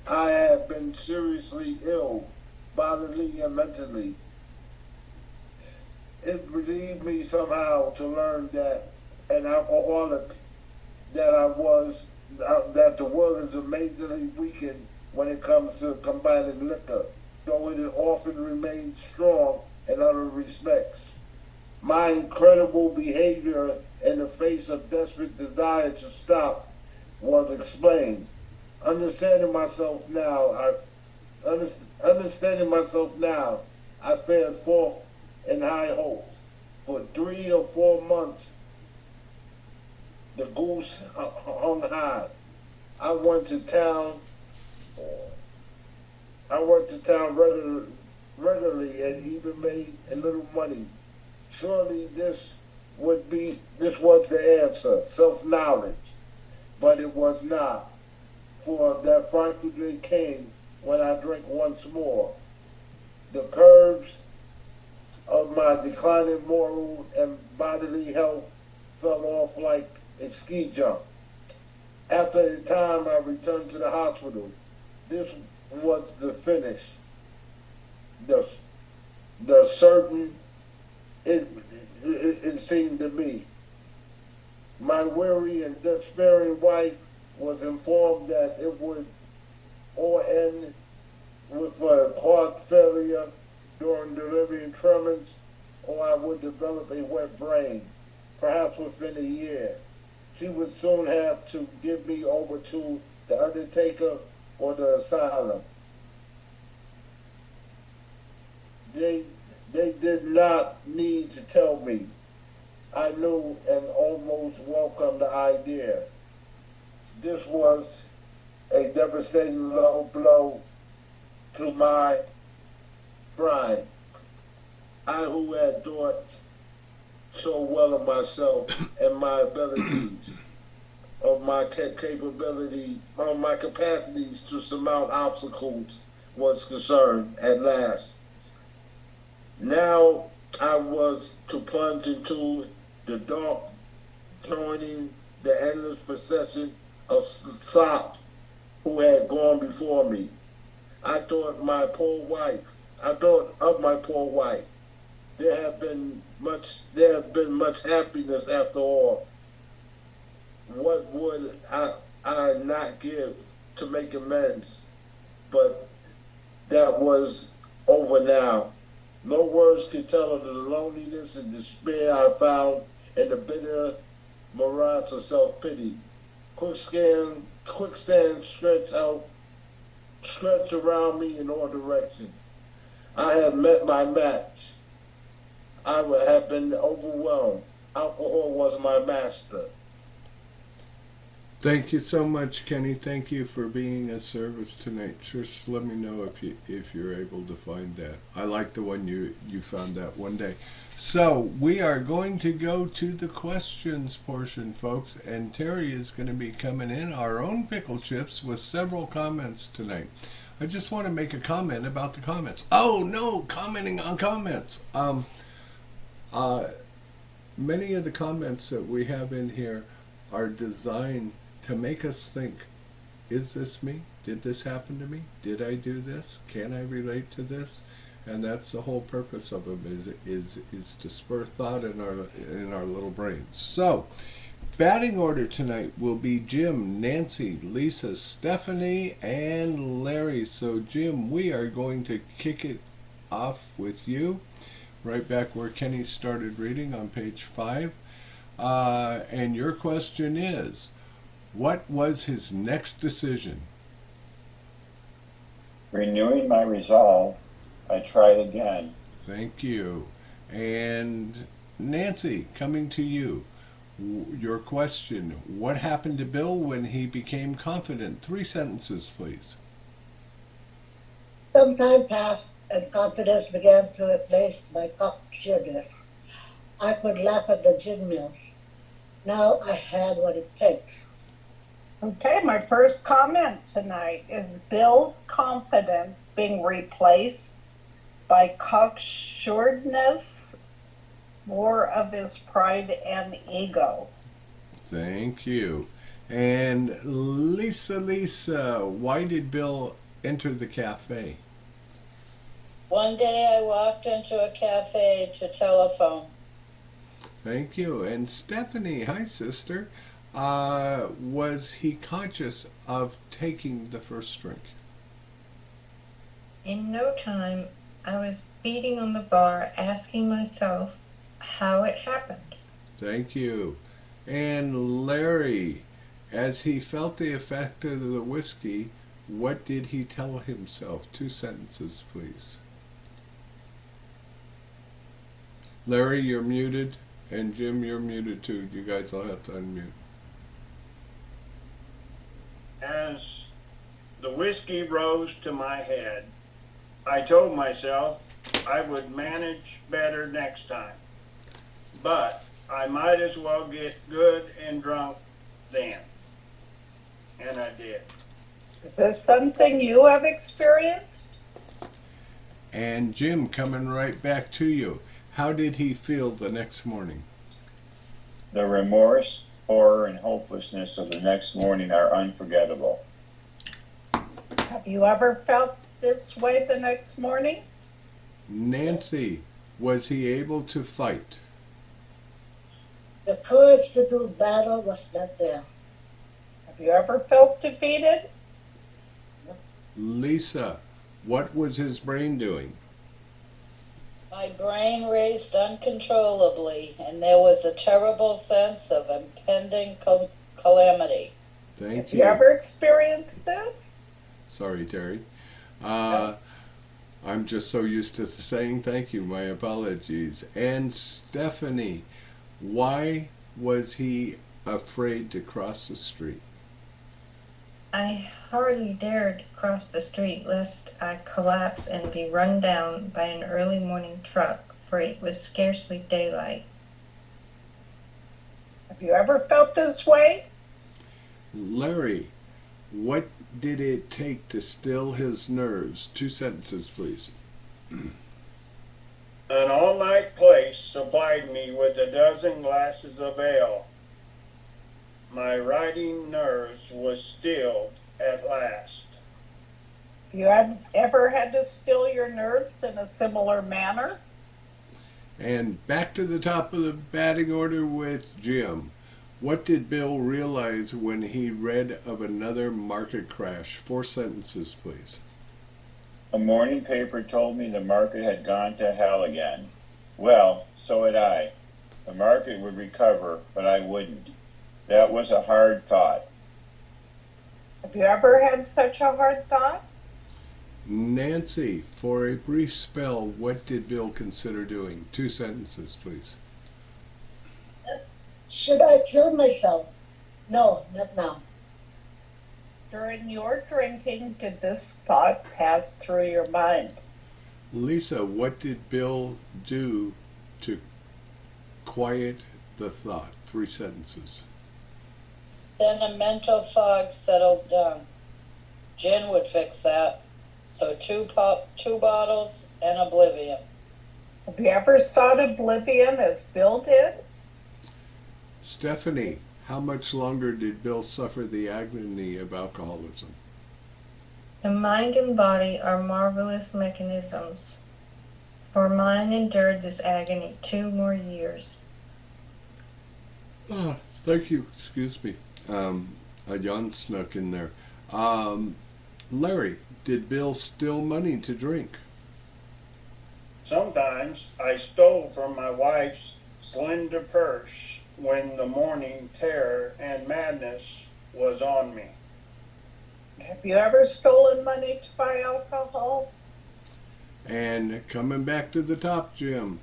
I have been seriously ill, bodily and mentally. it relieved me somehow to learn that an alcoholic that I was, that the world is amazingly weakened when it comes to combining liquor, though it often remains strong in other respects. My incredible behavior in the face of desperate desire to stop was explained. Understanding myself now, understanding myself now, I fared forth in high hopes. For 3 or 4 months, the goose hung high. I went to town. Regularly and even made a little money. Surely this was the answer, self-knowledge. But it was not, for that frightful day came when I drank once more. The curves of my declining moral and bodily health fell off like a ski jump. After a time, I returned to the hospital. This was the finish. The certain, it seemed to me. My weary and despairing wife was informed that it would all end with a heart failure during delirium tremens, or I would develop a wet brain, perhaps within a year. She would soon have to give me over to the undertaker or the asylum. They did not need to tell me. I knew and almost welcomed the idea. This was a devastating low blow to my pride. I who had thought so well of myself and my abilities, of my capability, of my capacities to surmount obstacles was concerned at last. Now I was to plunge into the dark, joining the endless procession of sot who had gone before me. I thought of my poor wife. There have been much happiness after all. What would I not give to make amends? But that was over now. No words could tell of the loneliness and despair I found in the bitter morass of self-pity. Quicksand stretched around me in all directions. I had met my match. I would have been overwhelmed. Alcohol was my master. Thank you so much, Kenny. Thank you for being of service tonight. Trish, let me know if you're able to find that. I like the one you found that one day. So we are going to go to the questions portion, folks, and Terry is going to be coming in our own pickle chips with several comments tonight. I just want to make a comment about the comments. Oh no, commenting on comments. Many of the comments that we have in here are designed to make us think, is this me? Did this happen to me? Did I do this? Can I relate to this? And that's the whole purpose of them, is to spur thought in our little brains. So, batting order tonight will be Jim, Nancy, Lisa, Stephanie, and Larry. So Jim, we are going to kick it off with you, right back where Kenny started reading on page 5. And your question is, what was his next decision? Renewing my resolve, I tried again. Thank you. And Nancy, coming to you. Your question, what happened to Bill when he became confident? 3 sentences, please. Some time passed and confidence began to replace my cocksureness. I could laugh at the gin mills. Now I had what it takes. Okay, my first comment tonight is Bill confident being replaced by cocksureness, more of his pride and ego. Thank you. And Lisa, why did Bill enter the cafe? One day I walked into a cafe to telephone. Thank you. And Stephanie, hi sister. Was he conscious of taking the first drink? In no time, I was beating on the bar, asking myself how it happened. Thank you. And Larry, as he felt the effect of the whiskey, what did he tell himself? 2 sentences, please. Larry, you're muted. And Jim, you're muted too. You guys all have to unmute. As the whiskey rose to my head, I told myself I would manage better next time. But I might as well get good and drunk then. And I did. Is this something you have experienced? And Jim, coming right back to you. How did he feel the next morning? The remorse, horror, and hopelessness of the next morning are unforgettable. Have you ever felt this way the next morning? Nancy, was he able to fight? The courage to do battle was not there. Have you ever felt defeated? Lisa, what was his brain doing? My brain raced uncontrollably, and there was a terrible sense of impending calamity. Thank Have you. you ever experienced this? Sorry, Terry. I'm just so used to saying thank you. My apologies. And Stephanie, why was he afraid to cross the street? I hardly dared cross the street lest I collapse and be run down by an early morning truck, for it was scarcely daylight. Have you ever felt this way? Larry, what did it take to still his nerves? 2 sentences, please. An all-night place supplied me with 12 glasses of ale. My riding nerves was stilled at last. Have you ever had to still your nerves in a similar manner? And back to the top of the batting order with Jim. What did Bill realize when he read of another market crash? 4 sentences, please. A morning paper told me the market had gone to hell again. Well, so had I. The market would recover, but I wouldn't. That was a hard thought. Have you ever had such a hard thought? Nancy, for a brief spell, what did Bill consider doing? 2 sentences, please. Should I kill myself? No, not now. During your drinking, did this thought pass through your mind? Lisa, what did Bill do to quiet the thought? 3 sentences. Then a mental fog settled down. Gin would fix that. So 2 bottles and oblivion. Have you ever sought oblivion as Bill did? Stephanie, how much longer did Bill suffer the agony of alcoholism? The mind and body are marvelous mechanisms, for mine endured this agony 2 more years. Oh, thank you. Excuse me. A yawn snuck in there. Larry, did Bill steal money to drink? Sometimes I stole from my wife's slender purse when the morning terror and madness was on me. Have you ever stolen money to buy alcohol? And coming back to the top, Jim,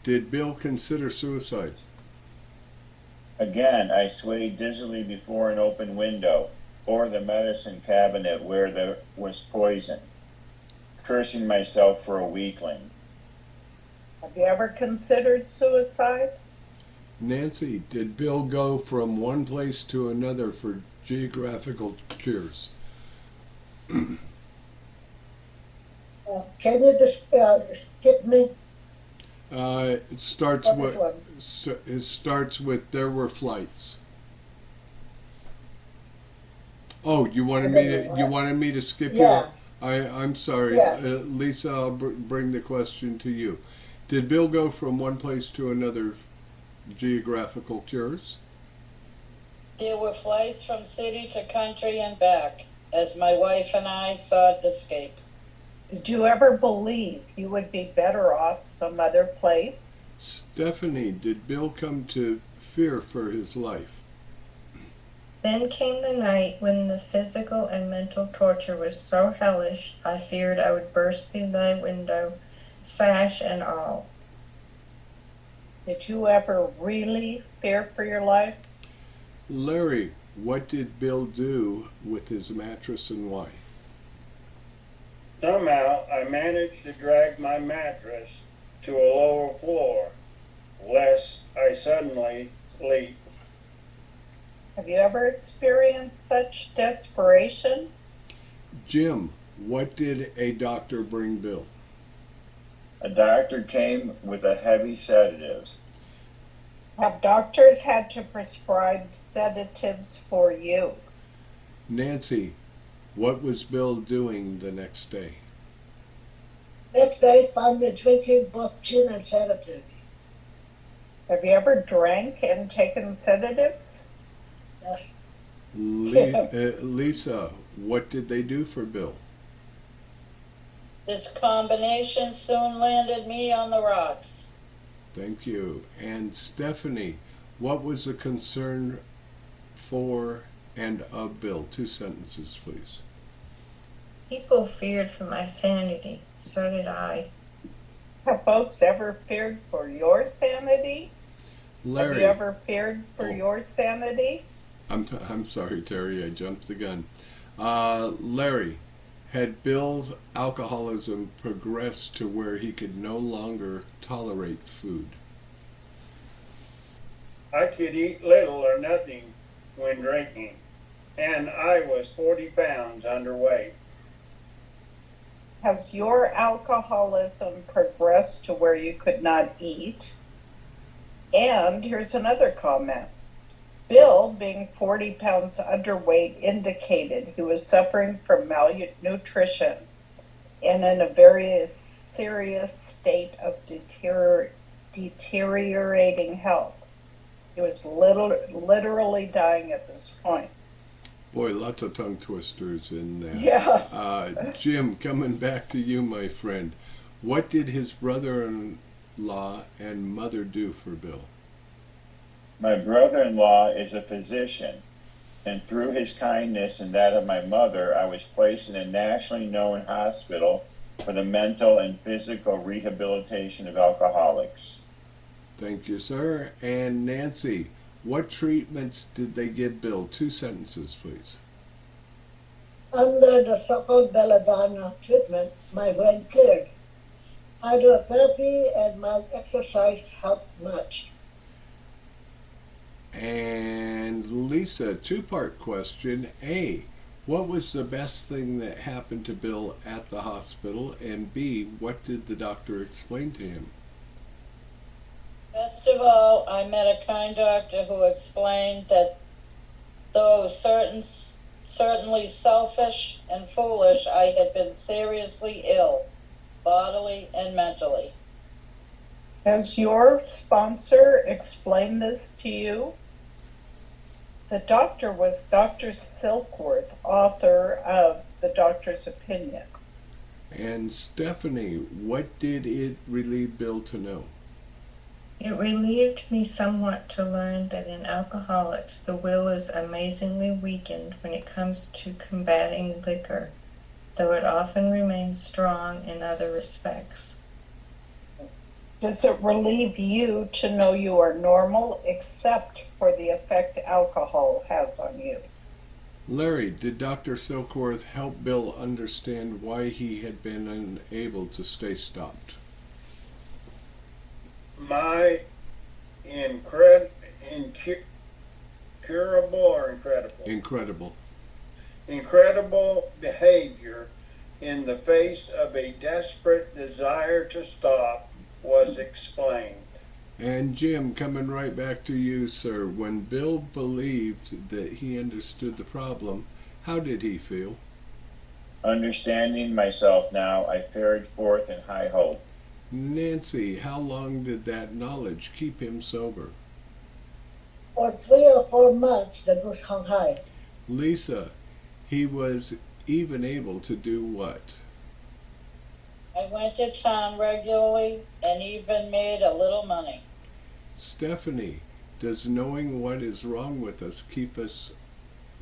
did Bill consider suicide? Again, I swayed dizzily before an open window, or the medicine cabinet where there was poison, cursing myself for a weakling. Have you ever considered suicide? Nancy, did Bill go from one place to another for geographical cures? Can you just skip me? It starts What with was one? it starts with there were flights. Oh, you wanted me to skip you? Yes. I'm sorry, Yes. Lisa. I'll bring the question to you. Did Bill go from one place to another? Geographical cures. There were flights from city to country and back, as my wife and I sought escape. Did you ever believe you would be better off some other place? Stephanie, did Bill come to fear for his life? Then came the night when the physical and mental torture was so hellish I feared I would burst through thy window, sash and all. Did you ever really fear for your life? Larry, what did Bill do with his mattress and why? Somehow I managed to drag my mattress to a lower floor, lest I suddenly leap. Have you ever experienced such desperation? Jim, what did a doctor bring Bill? A doctor came with a heavy sedative. Have doctors had to prescribe sedatives for you? Nancy, what was Bill doing the next day? Next day, found me drinking both gin and sedatives. Have you ever drank and taken sedatives? Yes. Lisa, what did they do for Bill? This combination soon landed me on the rocks. Thank you. And Stephanie, what was the concern for and of Bill? 2 sentences, please. People feared for my sanity. So did I. Have folks ever feared for your sanity? Larry. Have you ever feared for your sanity? I'm sorry, Terry, I jumped the gun. Larry, had Bill's alcoholism progressed to where he could no longer tolerate food? I could eat little or nothing when drinking, and I was 40 pounds underweight. Has your alcoholism progressed to where you could not eat? And here's another comment. Bill, being 40 pounds underweight, indicated he was suffering from malnutrition and in a very serious state of deteriorating health. He was literally dying at this point. Boy, lots of tongue twisters in there. Yeah. Jim, coming back to you, my friend. What did his brother-in-law and mother do for Bill? My brother-in-law is a physician, and through his kindness and that of my mother, I was placed in a nationally known hospital for the mental and physical rehabilitation of alcoholics. Thank you, sir. And Nancy, what treatments did they give Bill? 2 sentences, please. Under the so-called belladonna treatment, my brain cleared. Hydrotherapy and mild exercise helped much. And Lisa, 2-part question. A, what was the best thing that happened to Bill at the hospital? And B, what did the doctor explain to him? Best of all, I met a kind doctor who explained that though certainly selfish and foolish, I had been seriously ill, bodily and mentally. Has your sponsor explained this to you? The doctor was Dr. Silkworth, author of The Doctor's Opinion. And Stephanie, what did it relieve Bill to know? It relieved me somewhat to learn that in alcoholics the will is amazingly weakened when it comes to combating liquor, though it often remains strong in other respects. Does it relieve you to know you are normal except for the effect alcohol has on you? Larry, did Dr. Silkworth help Bill understand why he had been unable to stay stopped? My incurable or incredible? Incredible. Incredible behavior in the face of a desperate desire to stop was explained. And Jim, coming right back to you, sir. When Bill believed that he understood the problem, How did he feel? Understanding myself now, I fared forth in high hope. Nancy, how long did that knowledge keep him sober? For 3 or 4 months, the goose hung high. Lisa, he was even able to do what? I went to town regularly and even made a little money. Stephanie, does knowing what is wrong with us keep us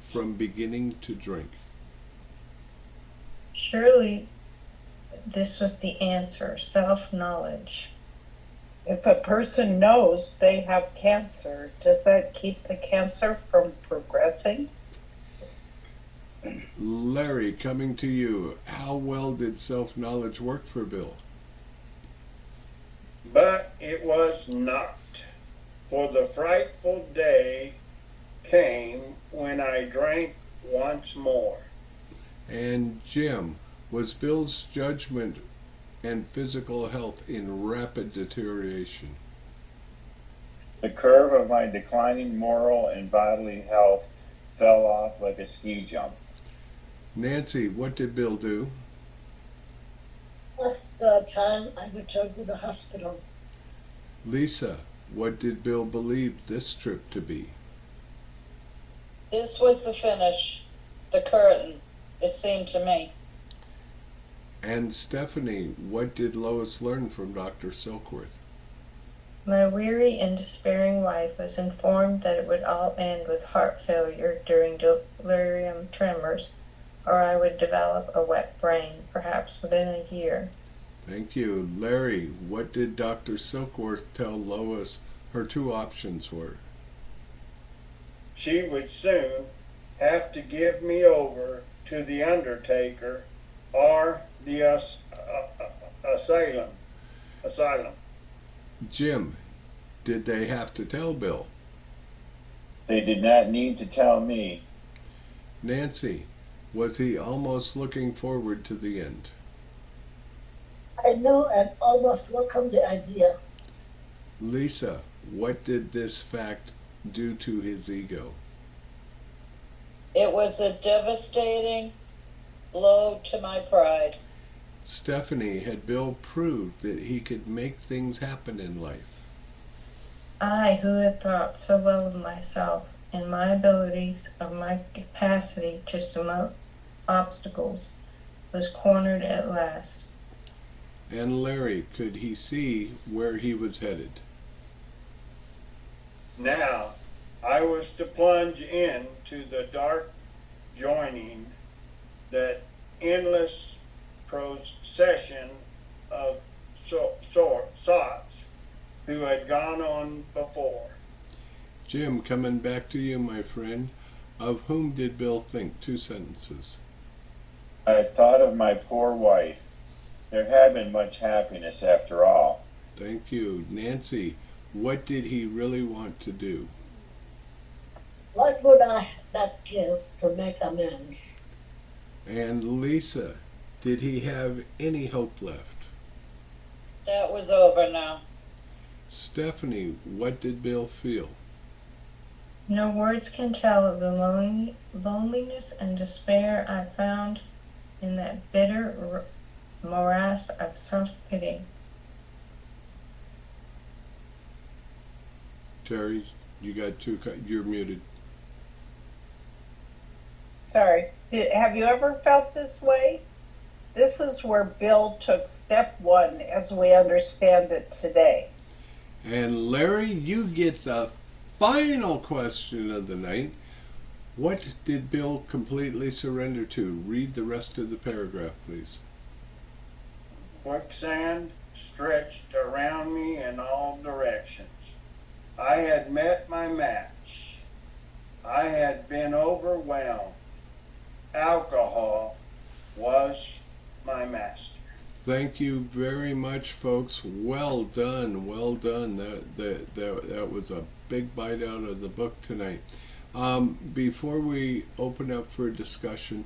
from beginning to drink? Surely this was the answer, self-knowledge. If a person knows they have cancer, does that keep the cancer from progressing? Larry, coming to you, how well did self-knowledge work for Bill? But it was not. For the frightful day came when I drank once more. And Jim, was Bill's judgment and physical health in rapid deterioration? The curve of my declining moral and bodily health fell off like a ski jump. Nancy, what did Bill do? After the time, I returned to the hospital. Lisa, what did Bill believe this trip to be? This was the finish, the curtain, it seemed to me. And Stephanie, what did Lois learn from Dr. Silkworth? My weary and despairing wife was informed that it would all end with heart failure during delirium tremors, or I would develop a wet brain, perhaps within a year. Thank you. Larry, what did Dr. Silkworth tell Lois her two options were? She would soon have to give me over to the undertaker or the asylum. Jim, did they have to tell Bill? They did not need to tell me. Nancy, was he almost looking forward to the end? I knew and almost welcomed the idea. Lisa, what did this fact do to his ego? It was a devastating blow to my pride. Stephanie, had Bill proved that he could make things happen in life? I, who had thought so well of myself and my abilities, of my capacity to surmount obstacles, was cornered at last. And Larry, could he see where he was headed? Now, I was to plunge into the dark joining that endless procession of sots who had gone on before. Jim, coming back to you, my friend, of whom did Bill think? 2 sentences. I thought of my poor wife. There had been much happiness after all. Thank you. Nancy, what did he really want to do? What would I not give to make amends? And Lisa, did he have any hope left? That was over now. Stephanie, what did Bill feel? No words can tell of the loneliness and despair I found in that bitter morass of self-pity. Terry, you got you're muted. Sorry. Have you ever felt this way? This is where Bill took step 1 as we understand it today. And Larry, you get the final question of the night. What did Bill completely surrender to? Read the rest of the paragraph, please. Quicksand stretched around me in all directions. I had met my match. I had been overwhelmed. Alcohol was my master. Thank you very much, folks. Well done, well done. That was a big bite out of the book tonight. Before we open up for discussion,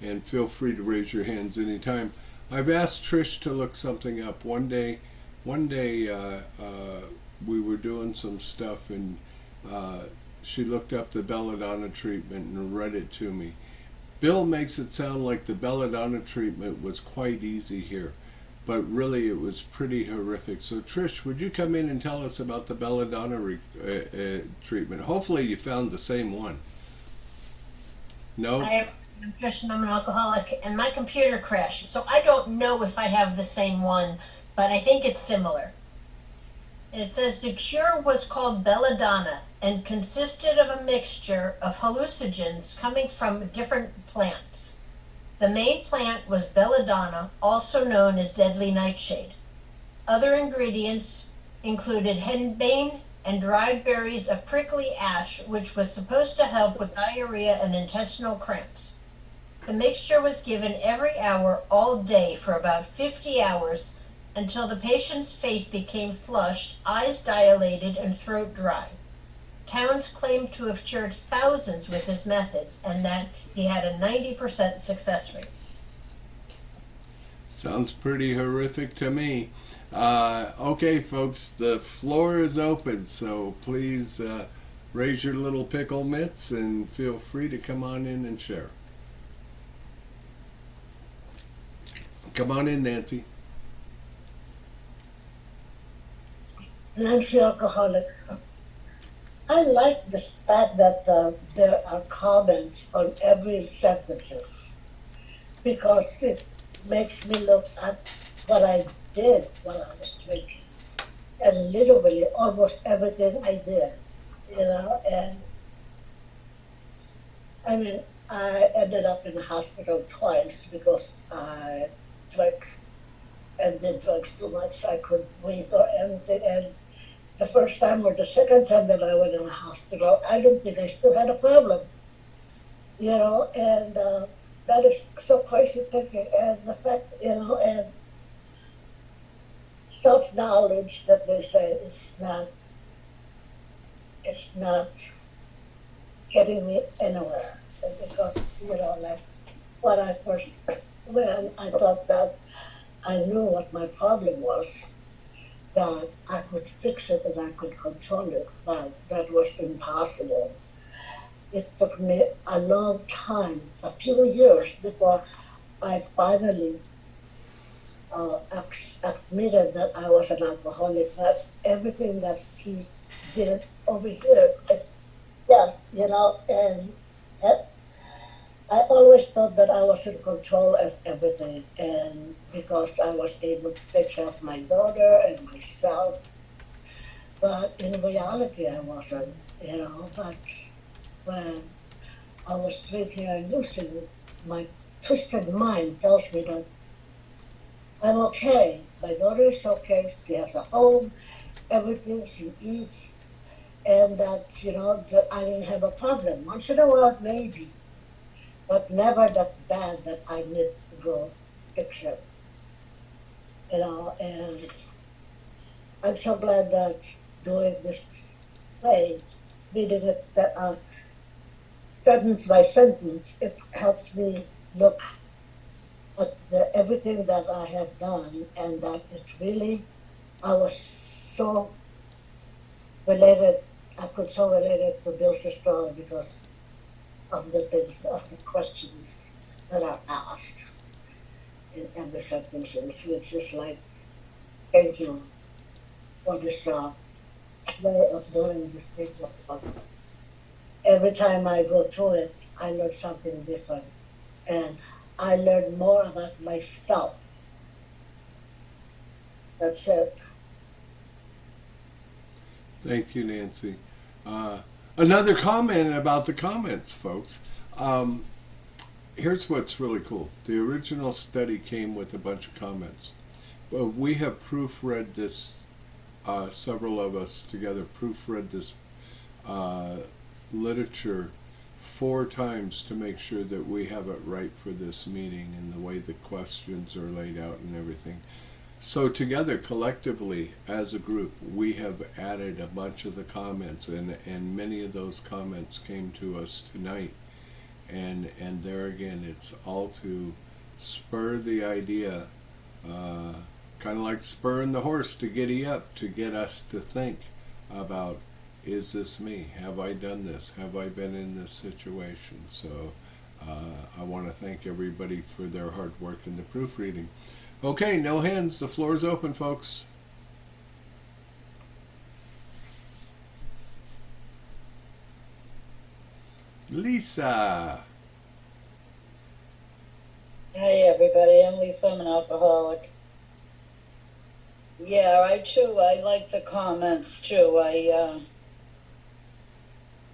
and feel free to raise your hands anytime, I've asked Trish to look something up. One day, we were doing some stuff, and she looked up the belladonna treatment and read it to me. Bill makes it sound like the belladonna treatment was quite easy here, but really it was pretty horrific. So Trish, would you come in and tell us about the belladonna treatment? Hopefully you found the same one. No? I'm Trish and I'm an alcoholic, and my computer crashed, so I don't know if I have the same one, but I think it's similar. And it says the cure was called belladonna and consisted of a mixture of hallucinogens coming from different plants. The main plant was belladonna, also known as deadly nightshade. Other ingredients included henbane and dried berries of prickly ash, which was supposed to help with diarrhea and intestinal cramps. The mixture was given every hour all day for about 50 hours until the patient's face became flushed, eyes dilated, and throat dry. Towns claimed to have cured thousands with his methods and that he had a 90% success rate. Sounds pretty horrific to me. Okay, folks, the floor is open, so please raise your little pickle mitts and feel free to come on in and share. Come on in, Nancy. Nancy, alcoholic. I like the fact that there are comments on every sentences, because it makes me look at what I did while I was drinking, and literally almost everything I did, and I mean, I ended up in the hospital twice because I drank and did drugs too much. I couldn't breathe or anything, and the first time or the second time that I went in the hospital, I didn't think I still had a problem, and that is so crazy thinking, and the fact, and self-knowledge that they say it's not getting me anywhere, because, like when I thought that I knew what my problem was, that I could fix it and I could control it, but that was impossible. It took me a long time, a few years, before I finally admitted that I was an alcoholic. But everything that he did over here is yes, and I always thought that I was in control of everything, and because I was able to take care of my daughter and myself, but in reality I wasn't, but when I was drinking and losing it, my twisted mind tells me that I'm okay, my daughter is okay, she has a home, everything, she eats, and that, that I didn't have a problem. Once in a while, maybe, but never that bad that I need to go fix it. And I'm so glad that doing this way, reading it sentence by sentence, it helps me look at everything that I have done, and that it really, I was so related, I could so relate it to Bill's story because of the things, of the questions that are asked in every sentences, which is like, thank you for this way of doing this video. Every time I go through it, I learn something different, and I learn more about myself. That's it. Thank you, Nancy. Another comment about the comments, folks. Here's what's really cool. The original study came with a bunch of comments. Well, we have proofread this, several of us together proofread this literature 4 times to make sure that we have it right for this meeting and the way the questions are laid out and everything. So together, collectively, as a group, we have added a bunch of the comments, and many of those comments came to us tonight. And there again, it's all to spur the idea, kind of like spurring the horse to giddy up, to get us to think about, is this me? Have I done this? Have I been in this situation? So I want to thank everybody for their hard work in the proofreading. Okay, no hands. The floor is open, folks. Lisa. Hi everybody, I'm Lisa, I'm an alcoholic. Yeah, I like the comments too.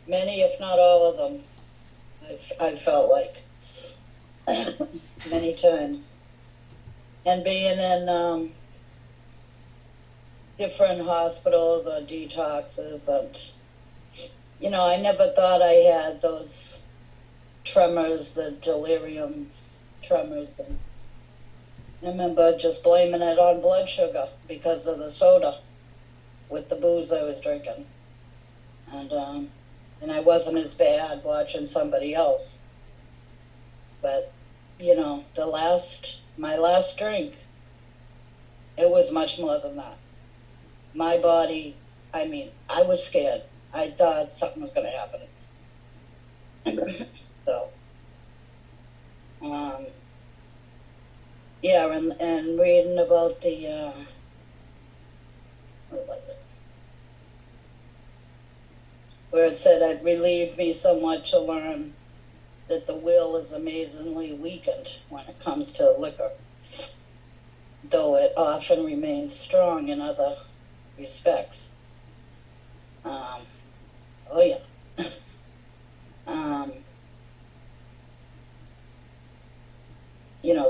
Many, if not all of them, I felt like many times. And being in different hospitals or detoxes, and I never thought I had those tremors, the delirium tremors, and I remember just blaming it on blood sugar because of the soda with the booze I was drinking, and I wasn't as bad watching somebody else. But my last drink, it was much more than that. My body, I was scared. I thought something was going to happen. So, yeah, and reading about the, what was it? Where it said it relieved me somewhat to learn that the will is amazingly weakened when it comes to liquor, though it often remains strong in other respects. Oh yeah.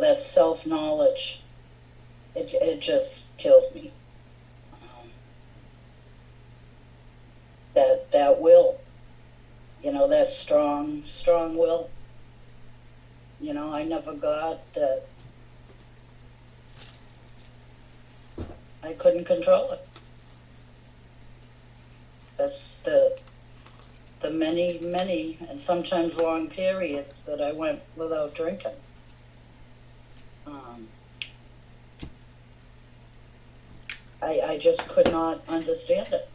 That self-knowledge, it just kills me. That will, that strong will, I never got that. I couldn't control it. That's the many and sometimes long periods that I went without drinking. I just could not understand it.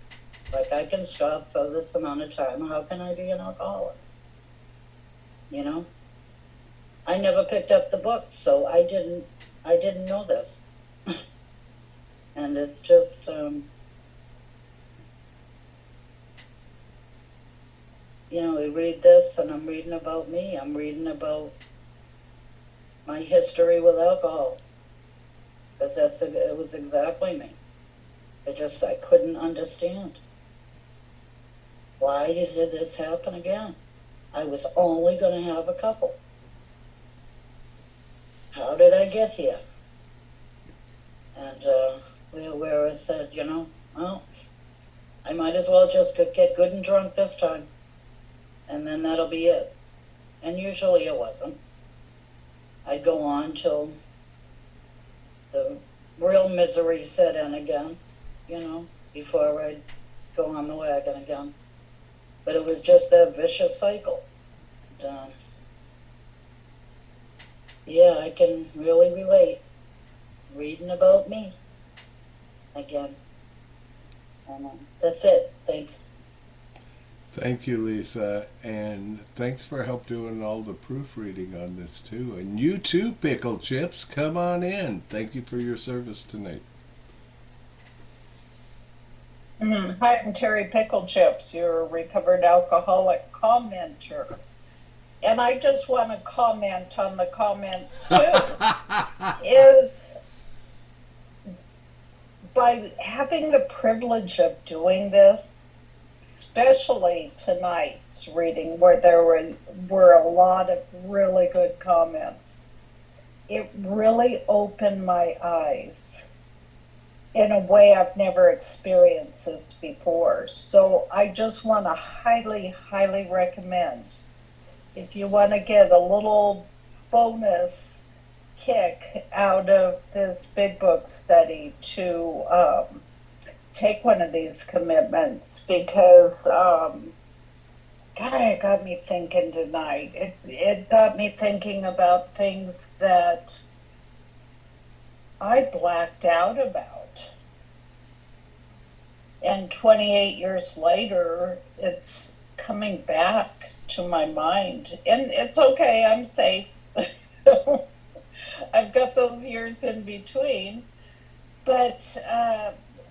Like, I can stop for this amount of time. How can I be an alcoholic? I never picked up the book, so I didn't know this. And it's just, we read this, and I'm reading about me. I'm reading about my history with alcohol, because it was exactly me. I couldn't understand. Why did this happen again? I was only going to have a couple. How did I get here? And where it said, well, I might as well just get good and drunk this time, and then that'll be it. And usually it wasn't. I'd go on till the real misery set in again, before I'd go on the wagon again. But it was just that vicious cycle. And, yeah, I can really relate. Reading about me again. And that's it. Thanks. Thank you, Lisa, and thanks for help doing all the proofreading on this too. And you too, Pickle Chips, come on in. Thank you for your service tonight. Hi, I'm Terry Pickle Chips, your recovered alcoholic commenter. And I just want to comment on the comments too. Is by having the privilege of doing this, especially tonight's reading where there were a lot of really good comments, it really opened my eyes in a way I've never experienced this before. So I just want to highly, highly recommend, if you want to get a little bonus kick out of this big book study, to take one of these commitments, because God, it got me thinking tonight. It got me thinking about things that I blacked out about. And 28 years later, it's coming back to my mind. And it's okay, I'm safe. I've got those years in between. But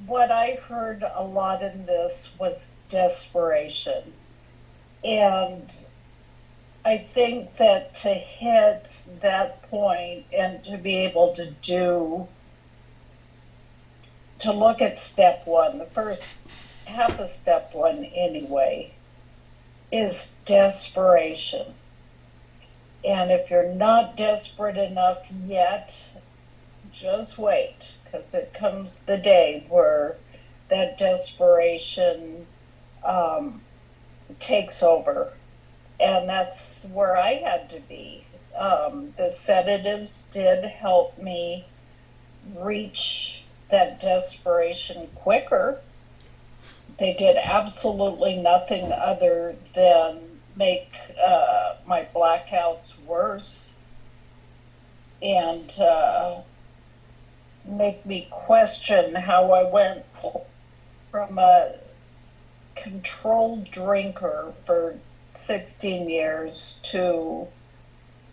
what I heard a lot in this was desperation. And I think that to hit that point and to be able to look at step one, the first half of step one anyway, is desperation. And if you're not desperate enough yet, just wait, because it comes the day where that desperation takes over. And that's where I had to be. The sedatives did help me reach that desperation quicker. They did absolutely nothing other than make my blackouts worse and make me question how I went from a controlled drinker for 16 years to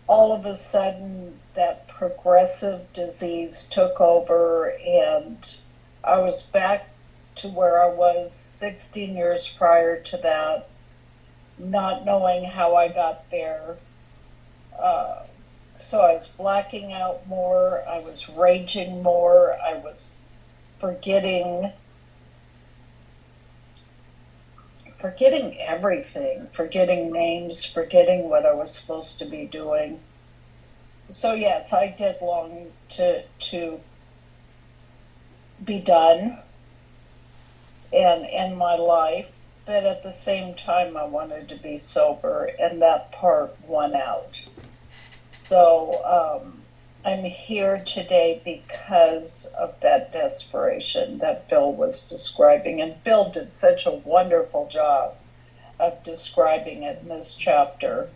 all of a sudden that progressive disease took over, and I was back to where I was 16 years prior to that, not knowing how I got there. So I was blacking out more, I was raging more, I was forgetting everything, forgetting names, forgetting what I was supposed to be doing. So yes, I did long to be done and end my life, but at the same time I wanted to be sober, and that part won out. So I'm here today because of that desperation that Bill was describing, and Bill did such a wonderful job of describing it in this chapter.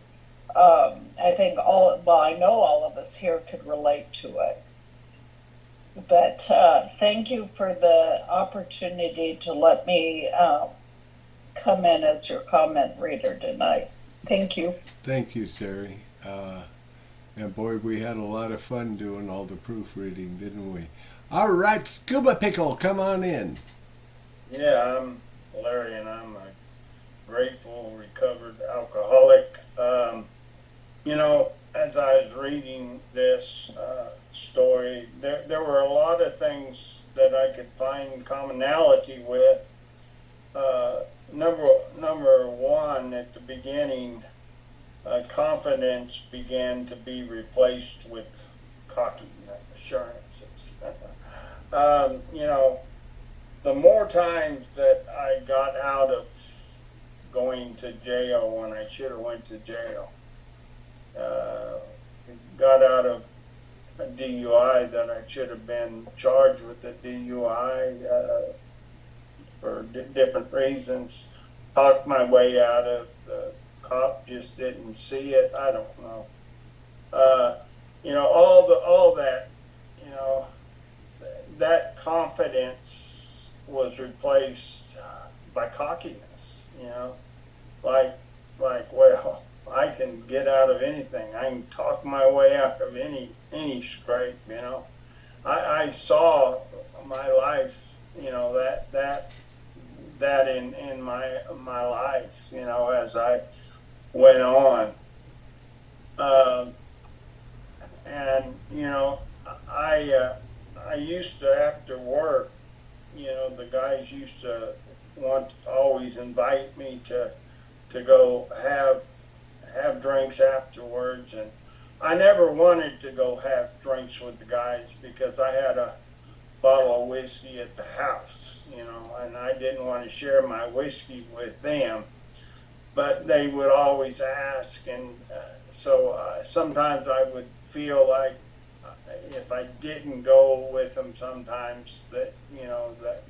I think I know all of us here could relate to it. But thank you for the opportunity to let me come in as your comment reader tonight. Thank you. Thank you, Sari. And boy, we had a lot of fun doing all the proofreading, didn't we? All right, Scuba Pickle, come on in. Yeah, I'm Larry, and I'm a grateful, recovered alcoholic. As I was reading this story, there were a lot of things that I could find commonality with. Number one, at the beginning, confidence began to be replaced with cocky assurances. The more times that I got out of going to jail when I should have went to jail, got out of a DUI that I should have been charged with a DUI for different reasons, talked my way out of the cop just didn't see it. I don't know. All that, that confidence was replaced by cockiness. Well, I can get out of anything. I can talk my way out of any scrape. I saw my life. That in my life. As I went on. I used to, after work, the guys used to always invite me to go have drinks afterwards, and I never wanted to go have drinks with the guys because I had a bottle of whiskey at the house, and I didn't want to share my whiskey with them. But they would always ask, and so sometimes I would feel like if I didn't go with them sometimes that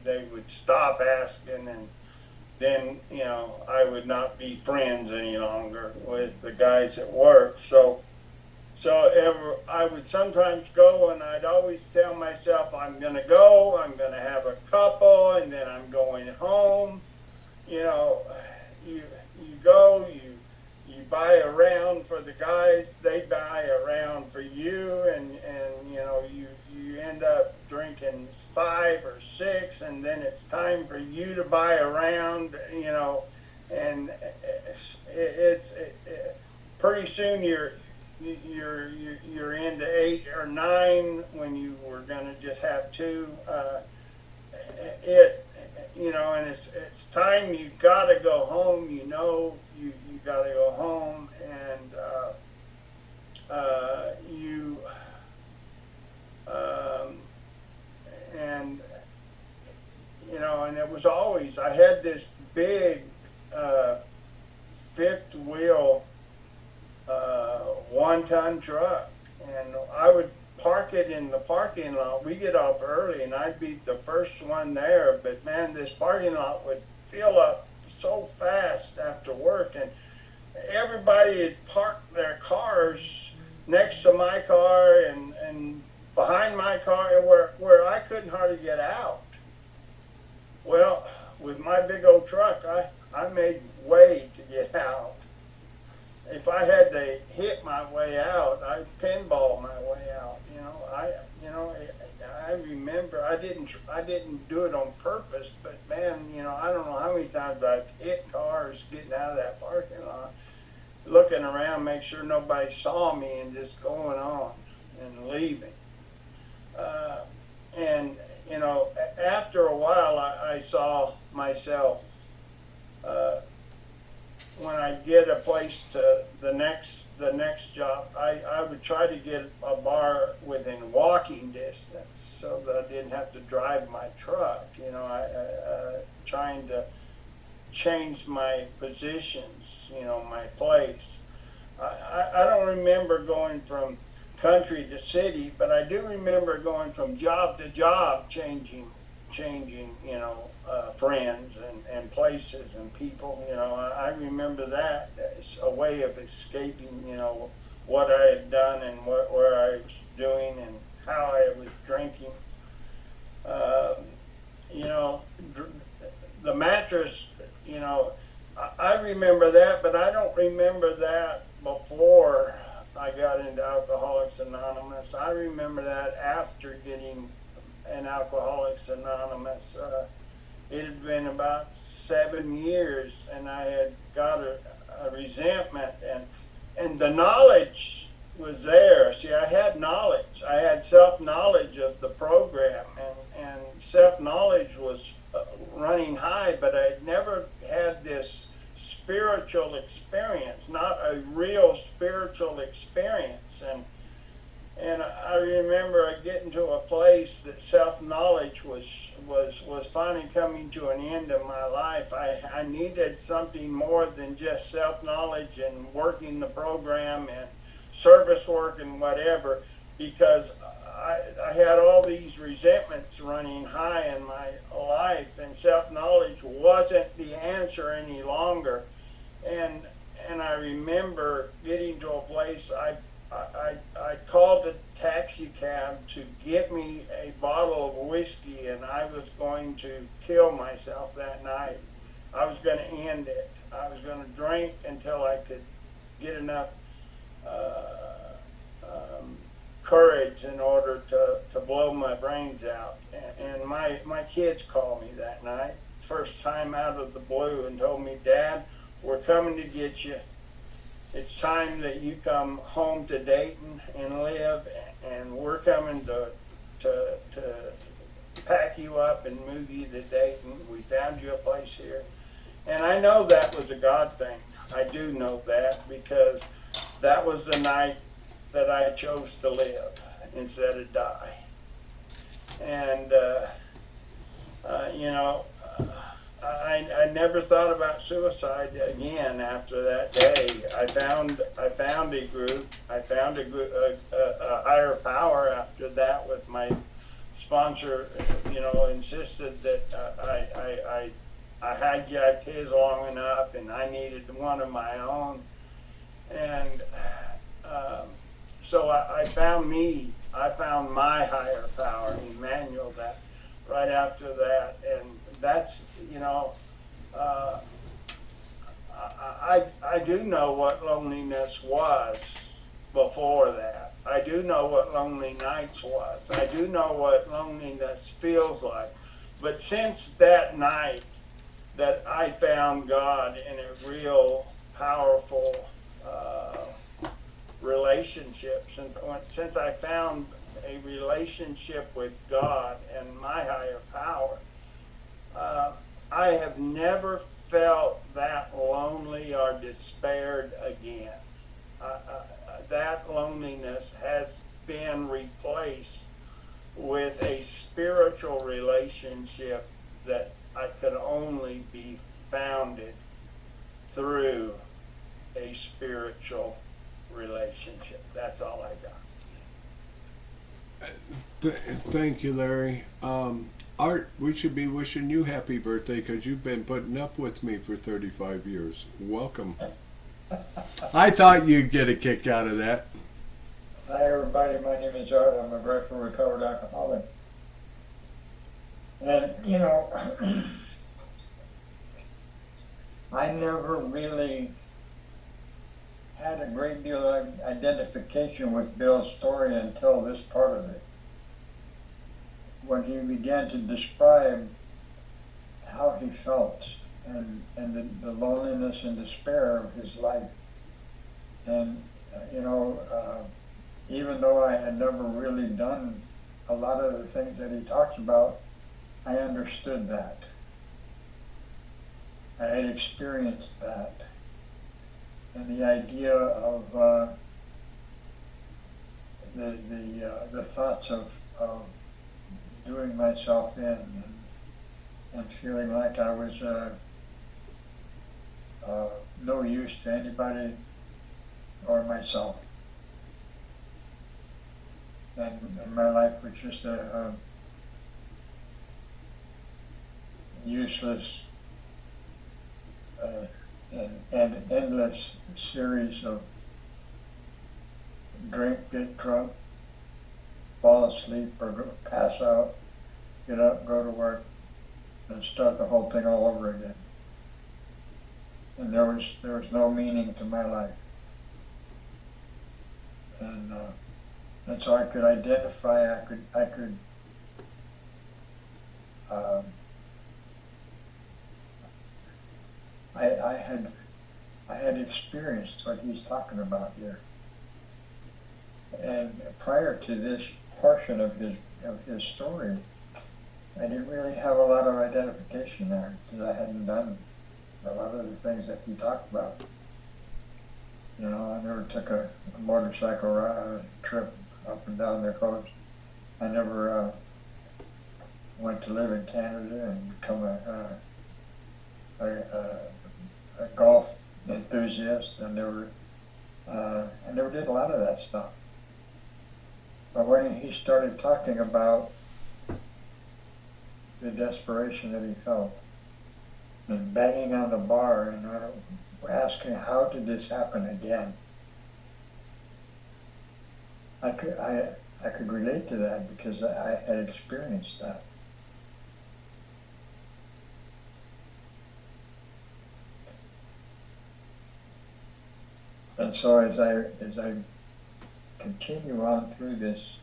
they would stop asking, and then I would not be friends any longer with the guys at work. So I would sometimes go, and I'd always tell myself I'm going to go, I'm going to have a couple, and then I'm going home. You go, you buy a round for the guys, they buy a round for you, and you know, you end up drinking 5 or 6, and then it's time for you to buy a round, you know, and it's pretty soon you're into 8 or 9 when you were going to just have 2. You know, and it's time, you got to go home, you know, you got to go home, and and you know, and it was always, I had this big 5th wheel 1-ton truck, and I would park it in the parking lot. We get off early, and I'd be the first one there, but man, this parking lot would fill up so fast after work, and everybody had parked their cars next to my car and behind my car, where I couldn't hardly get out. Well, with my big old truck, I made way to get out. If I had to hit my way out, I'd pinball my way out. I remember I didn't do it on purpose, but man, you know, I don't know how many times I've hit cars getting out of that parking lot, looking around, make sure nobody saw me, and just going on and leaving. And you know, after a while, I saw myself. When I get a place to the next job, I would try to get a bar within walking distance so that I didn't have to drive my truck. You know, I trying to change my positions, you know, my place. I don't remember going from country to city, but I do remember going from job to job, changing, you know, friends and places and people. You know, I remember that as a way of escaping, you know, what I had done and where I was doing and how I was drinking. You know, the mattress, you know, I remember that, but I don't remember that before I got into Alcoholics Anonymous. I remember that after getting in Alcoholics Anonymous. It had been about 7 years, and I had got a resentment, and the knowledge was there. See, I had knowledge. I had self-knowledge of the program, and self-knowledge was running high, but I had never had this spiritual experience, not a real spiritual experience. And I remember getting to a place that self-knowledge was finally coming to an end in my life. I needed something more than just self-knowledge and working the program and service work and whatever, because I had all these resentments running high in my life, and self-knowledge wasn't the answer any longer. And I remember getting to a place, I called a taxi cab to get me a bottle of whiskey, and I was going to kill myself that night. I was going to end it. I was going to drink until I could get enough courage in order to blow my brains out. And my kids called me that night, first time out of the blue, and told me, "Dad, we're coming to get you. It's time that you come home to Dayton and live, and we're coming to pack you up and move you to Dayton. We found you a place here." And I know that was a God thing. I do know that, because that was the night that I chose to live instead of die. And, you know, I never thought about suicide again after that day. I found a group. I found a higher power after that, with my sponsor, you know, insisted that I hijacked his long enough, and I needed one of my own. And so I found me. I found my higher power, Emmanuel, that right after that. And that's, you know, I do know what loneliness was before that. I do know what lonely nights was. I do know what loneliness feels like. But since that night that I found God in a real powerful relationship, since I found a relationship with God and my higher power, I have never felt that lonely or despaired again. That loneliness has been replaced with a spiritual relationship that I could only be founded through a spiritual relationship. That's all I got. Thank you, Larry. Art, we should be wishing you happy birthday because you've been putting up with me for 35 years. Welcome. I thought you'd get a kick out of that. Hi everybody, my name is Art. I'm a grateful recovered alcoholic. And you know, I never really had a great deal of identification with Bill's story until this part of it. When he began to describe how he felt and the loneliness and despair of his life. And you know, even though I had never really done a lot of the things that he talks about, I understood that. I had experienced that. And the idea of the thoughts of doing myself in and feeling like I was no use to anybody or myself. And my life was just a useless and endless series of drink, get drunk, fall asleep or pass out, get up, go to work, and start the whole thing all over again. And there was no meaning to my life. And so I could identify, I had experienced what he's talking about here. And prior to this portion of his story, I didn't really have a lot of identification there because I hadn't done a lot of the things that he talked about. You know, I never took a motorcycle trip up and down the coast. I never went to live in Canada and become a golf enthusiast. I never did a lot of that stuff. But when he started talking about the desperation that he felt and banging on the bar and asking how did this happen again, I could relate to that because I had experienced that. And so as I continue on through this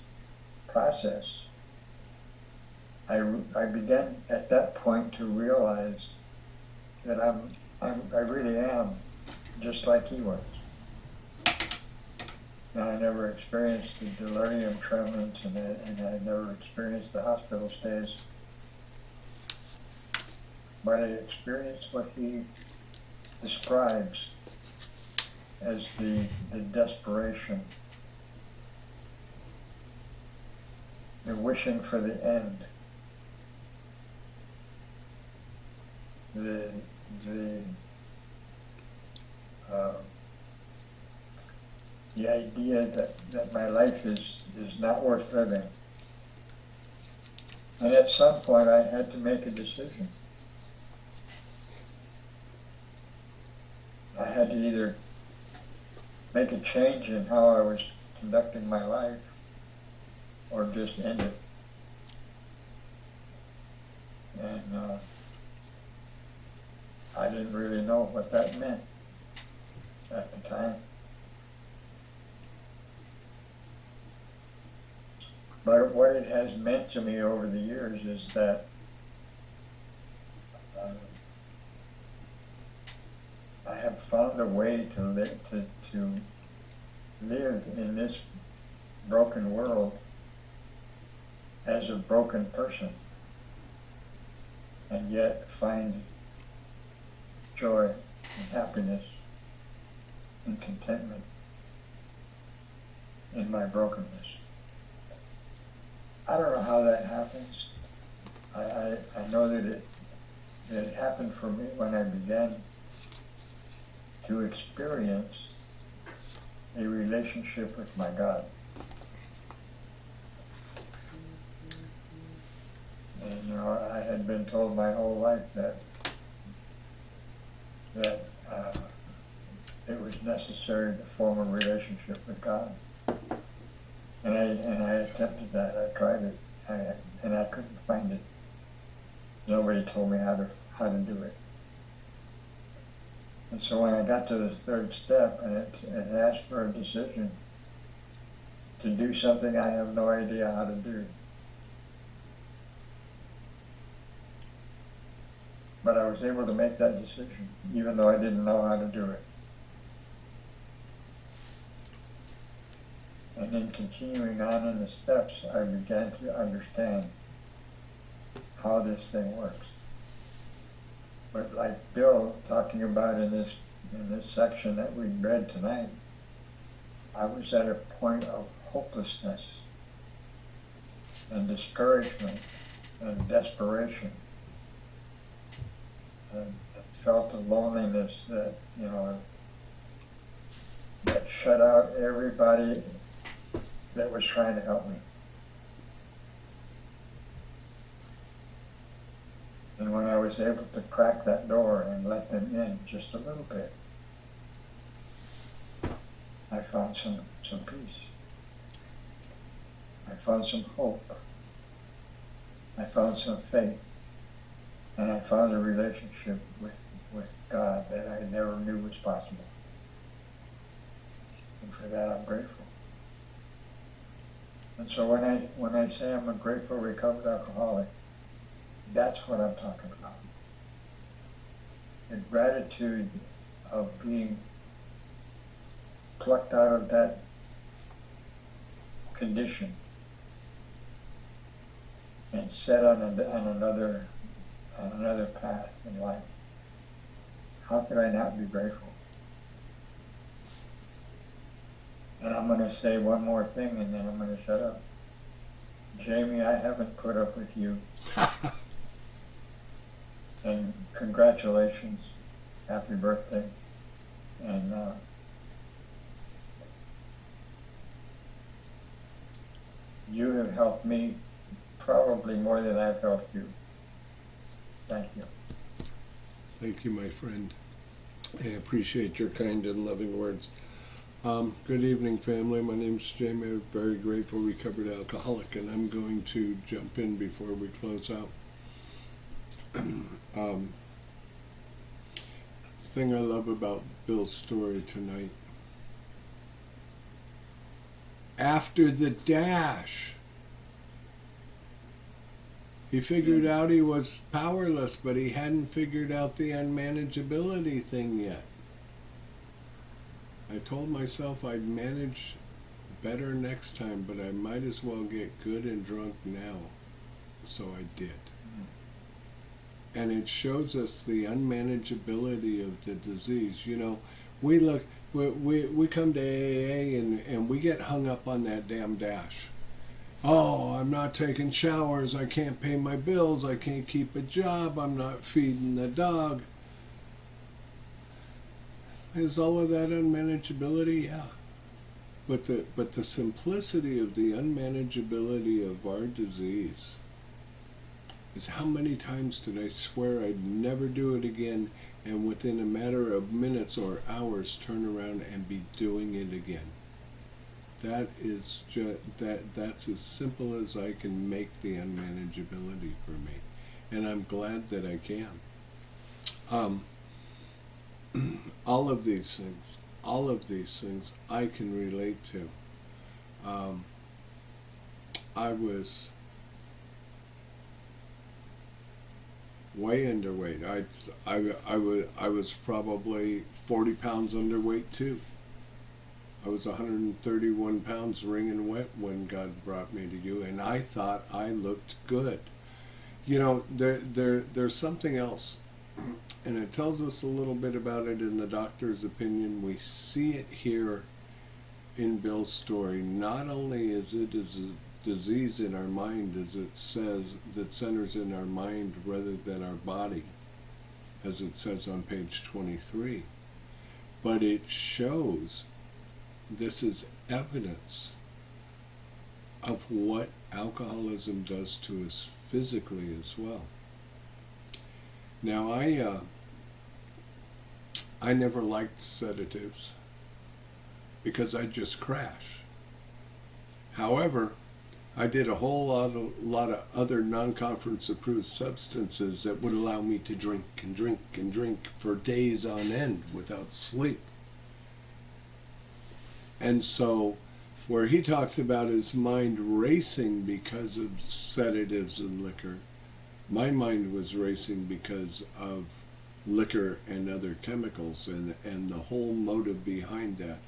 process, I began at that point to realize that I really am just like he was. Now, I never experienced the delirium tremens and I never experienced the hospital stays, but I experienced what he describes as the desperation, the wishing for the end, the idea that my life is not worth living. And at some point I had to make a decision. I had to either make a change in how I was conducting my life or just end it. And I didn't really know what that meant. time. But what it has meant to me over the years is that I have found a way to live in this broken world as a broken person, and yet find joy and happiness and contentment in my brokenness. I don't know how that happens. I know that it happened for me when I began to experience a relationship with my God. And you know, I had been told my whole life that it was necessary to form a relationship with God. And I attempted that. I tried it, and I couldn't find it. Nobody told me how to do it. And so when I got to the third step, and it asked for a decision to do something I have no idea how to do. But I was able to make that decision, even though I didn't know how to do it. And in continuing on in the steps, I began to understand how this thing works. But like Bill talking about in this section that we read tonight, I was at a point of hopelessness and discouragement and desperation. And I felt a loneliness that, you know, that shut out everybody that was trying to help me. And when I was able to crack that door and let them in just a little bit, I found some peace. I found some hope. I found some faith. And I found a relationship with God that I never knew was possible. And for that I'm grateful. And so when I say I'm a grateful recovered alcoholic, that's what I'm talking about. The gratitude of being plucked out of that condition and set on another path in life. How could I not be grateful? And I'm going to say one more thing and then I'm going to shut up. Jamie, I haven't put up with you. And congratulations. Happy birthday. And you have helped me probably more than I've helped you. Thank you. Thank you, my friend. I appreciate your kind and loving words. Good evening, family. My name's Jamie. I'm a very grateful recovered alcoholic, and I'm going to jump in before we close out. The thing I love about Bill's story tonight, after the dash, he figured out he was powerless, but he hadn't figured out the unmanageability thing yet. I told myself I'd manage better next time, but I might as well get good and drunk now. So I did. And it shows us the unmanageability of the disease. You know, we come to AA and we get hung up on that damn dash. Oh, I'm not taking showers, I can't pay my bills, I can't keep a job, I'm not feeding the dog. Is all of that unmanageability? Yeah. But the simplicity of the unmanageability of our disease is how many times did I swear I'd never do it again, and within a matter of minutes or hours turn around and be doing it again. That is just that's as simple as I can make the unmanageability for me, and I'm glad that I can. All of these things all of these things I can relate to. I was way underweight. I was probably 40 pounds underweight too. I was 131 pounds wringing wet when God brought me to you, and I thought I looked good. You know, there's something else, and it tells us a little bit about it in the doctor's opinion. We see it here in Bill's story. Not only is it a disease in our mind, as it says, that centers in our mind rather than our body, as it says on page 23, but it shows, this is evidence of what alcoholism does to us physically as well. Now, I never liked sedatives because I'd just crash. However, I did a whole lot of other non-conference approved substances that would allow me to drink and drink and drink for days on end without sleep. And so, where he talks about his mind racing because of sedatives and liquor, my mind was racing because of liquor and other chemicals, and the whole motive behind that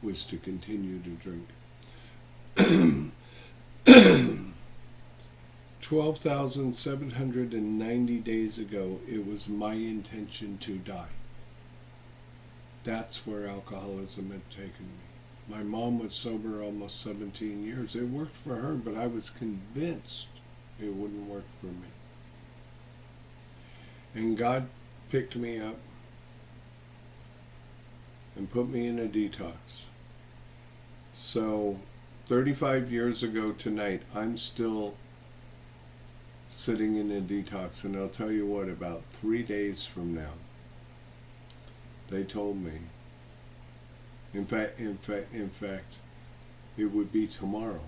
was to continue to drink. 12,790 days ago, it was my intention to die. That's where alcoholism had taken me. My mom was sober almost 17 years. It worked for her, but I was convinced it wouldn't work for me. And God picked me up and put me in a detox. So 35 years ago tonight, I'm still sitting in a detox, and I'll tell you what, about 3 days from now, they told me, in fact, it would be tomorrow.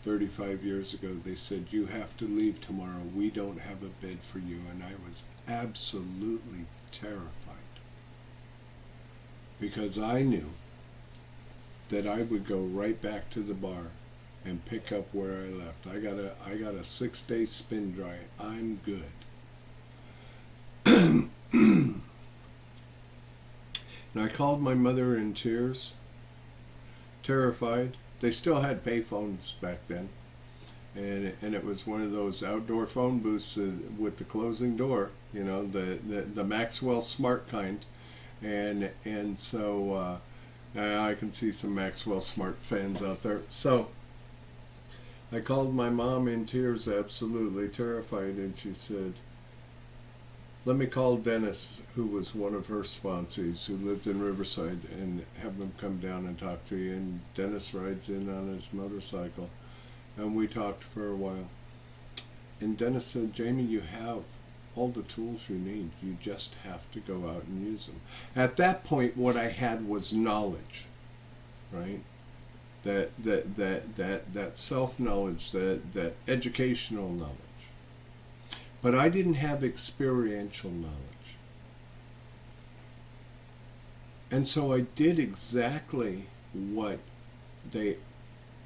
35 years ago, they said, you have to leave tomorrow. We don't have a bed for you. And I was absolutely terrified, because I knew that I would go right back to the bar and pick up where I left. I got a 6-day spin dry. I'm good. And I called my mother in tears, terrified. They still had payphones back then, and it was one of those outdoor phone booths with the closing door, you know, the Maxwell Smart kind, and so I can see some Maxwell Smart fans out there. So I called my mom in tears, absolutely terrified, and she said, let me call Dennis, who was one of her sponsees, who lived in Riverside, and have him come down and talk to you. And Dennis rides in on his motorcycle, and we talked for a while. And Dennis said, Jamie, you have all the tools you need. You just have to go out and use them. At that point, what I had was knowledge, right? That self-knowledge, that educational knowledge. But I didn't have experiential knowledge. And so I did exactly what they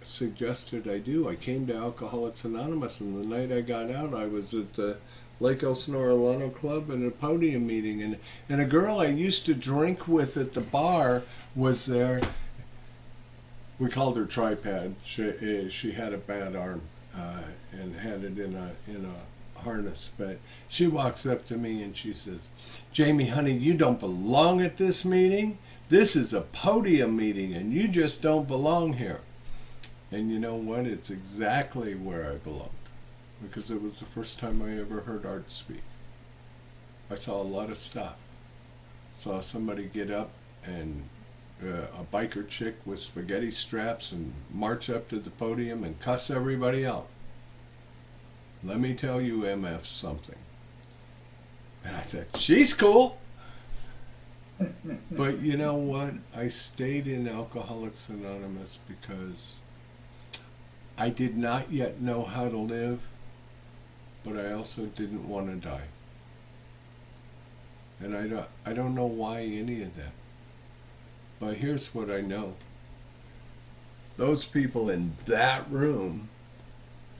suggested I do. I came to Alcoholics Anonymous, and the night I got out, I was at the Lake Elsinore Alano Club in a podium meeting, and a girl I used to drink with at the bar was there. We called her Tripad. She had a bad arm and had it in a harness, but she walks up to me and she says, Jamie, honey, you don't belong at this meeting. This is a podium meeting, and you just don't belong here. And you know what? It's exactly where I belonged, because it was the first time I ever heard Art speak. I saw a lot of stuff. Saw somebody get up and a biker chick with spaghetti straps and march up to the podium and cuss everybody out. Let me tell you, MF, something. And I said, she's cool. But you know what? I stayed in Alcoholics Anonymous because I did not yet know how to live, but I also didn't want to die. And I don't know why any of that. But here's what I know. Those people in that room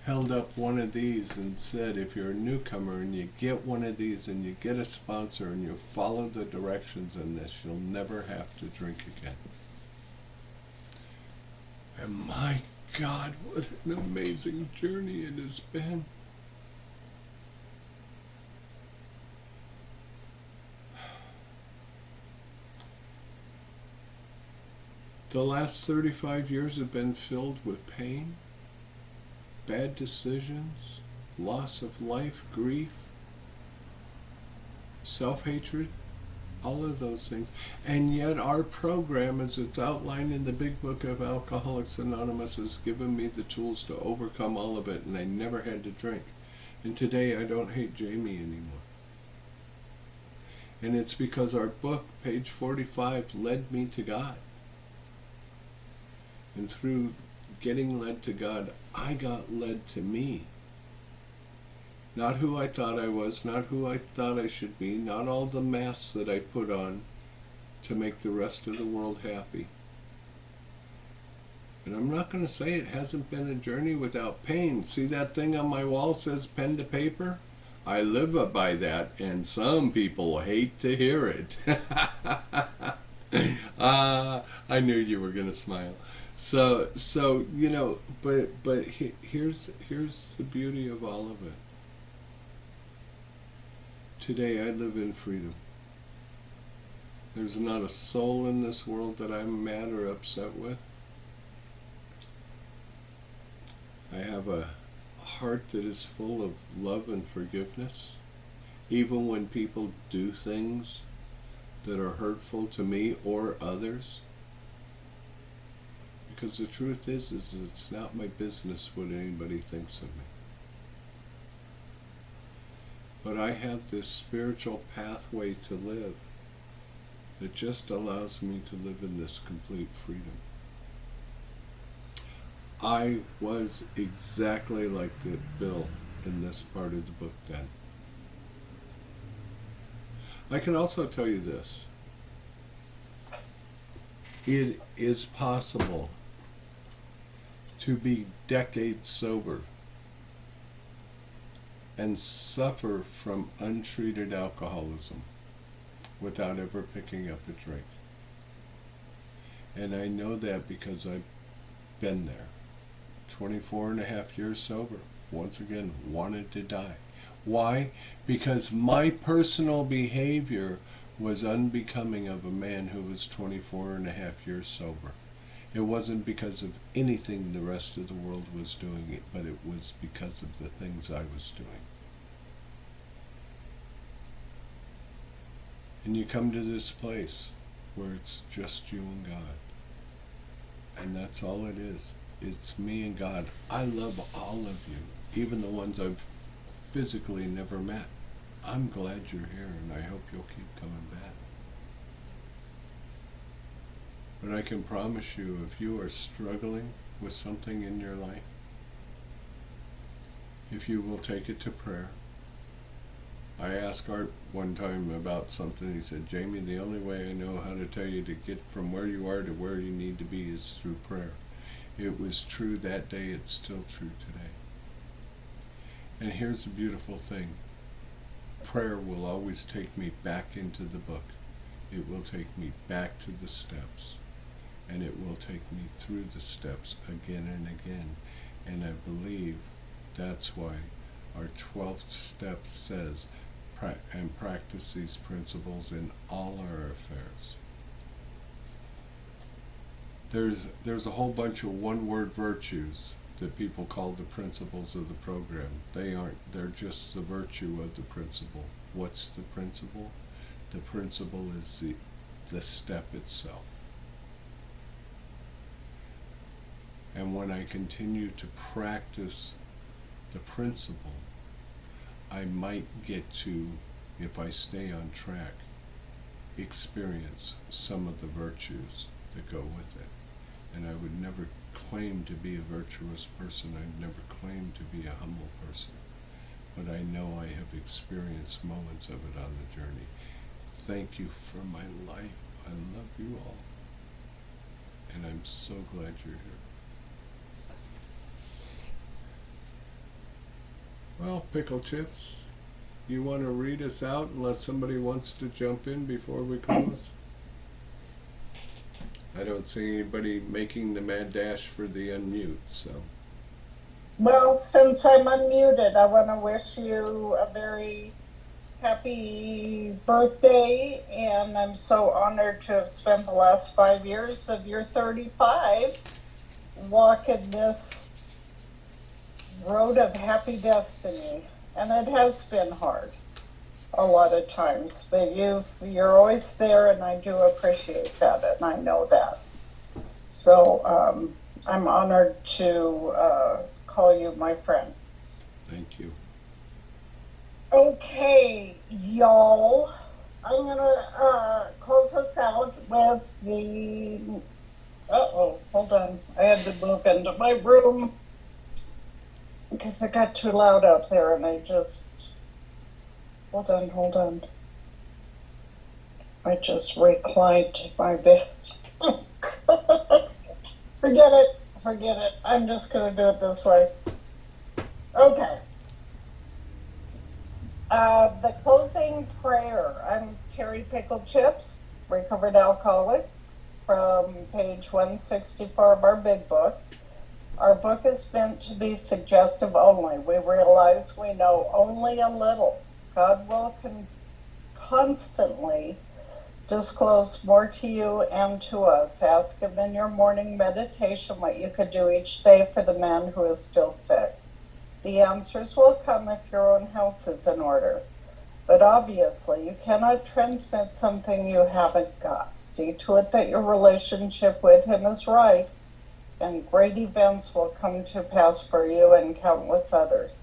held up one of these and said, if you're a newcomer and you get one of these and you get a sponsor and you follow the directions in this, you'll never have to drink again. And my God, what an amazing journey it has been. The last 35 years have been filled with pain, bad decisions, loss of life, grief, self-hatred, all of those things. And yet our program, as it's outlined in the big book of Alcoholics Anonymous, has given me the tools to overcome all of it, and I never had to drink. And today I don't hate Jamie anymore. And it's because our book, page 45, led me to God. And through getting led to God, I got led to me. Not who I thought I was, not who I thought I should be, not all the masks that I put on to make the rest of the world happy. And I'm not going to say it hasn't been a journey without pain. See that thing on my wall says pen to paper? I live by that, and some people hate to hear it. I knew you were going to smile. So you know, but here's the beauty of all of it. Today I live in freedom. There's not a soul in this world that I'm mad or upset with. I have a heart that is full of love and forgiveness, even when people do things that are hurtful to me or others. Because the truth is it's not my business what anybody thinks of me. But I have this spiritual pathway to live that just allows me to live in this complete freedom. I was exactly like the Bill in this part of the book then. I can also tell you this. It is possible to be decades sober and suffer from untreated alcoholism without ever picking up a drink. And I know that because I've been there. 24 and a half years sober. Once again, wanted to die. Why? Because my personal behavior was unbecoming of a man who was 24 and a half years sober. It wasn't because of anything the rest of the world was doing, but it was because of the things I was doing. And you come to this place where it's just you and God. And that's all it is. It's me and God. I love all of you, even the ones I've physically never met. I'm glad you're here, and I hope you'll keep coming back. But I can promise you, if you are struggling with something in your life, if you will take it to prayer. I asked Art one time about something. He said, Jamie, the only way I know how to tell you to get from where you are to where you need to be is through prayer. It was true that day, it's still true today. And here's the beautiful thing. Prayer will always take me back into the book. It will take me back to the steps. And it will take me through the steps again and again. And I believe that's why our 12th step says, and practice these principles in all our affairs. There's a whole bunch of one-word virtues that people call the principles of the program. They aren't, they're just the virtue of the principle. What's the principle? The principle is the step itself. And when I continue to practice the principle, I might get to, if I stay on track, experience some of the virtues that go with it. And I would never claim to be a virtuous person. I'd never claim to be a humble person. But I know I have experienced moments of it on the journey. Thank you for my life. I love you all. I'm so glad you're here. Well, Pickle Chips, you want to read us out unless somebody wants to jump in before we close? I don't see anybody making the mad dash for the unmute, so. Well, since I'm unmuted, I want to wish you a very happy birthday, and I'm so honored to have spent the last 5 years of your 35 walking this road of happy destiny. And it has been hard a lot of times, but you're always there, and I do appreciate that, and I know that. So I'm honored to call you my friend. Thank you. Okay, y'all, I'm gonna close us out with the, hold on, I had to move into my room because it got too loud out there, and I just, hold on, I just reclined my bed. Forget it, I'm just gonna do it this way. Okay. The closing prayer. I'm Carrie Pickle Chips, recovered alcoholic, from page 164 of our big book. Our book is meant to be suggestive only. We realize we know only a little. God will constantly disclose more to you and to us. Ask Him in your morning meditation what you could do each day for the man who is still sick. The answers will come if your own house is in order. But obviously, you cannot transmit something you haven't got. See to it that your relationship with Him is right, and great events will come to pass for you and countless others.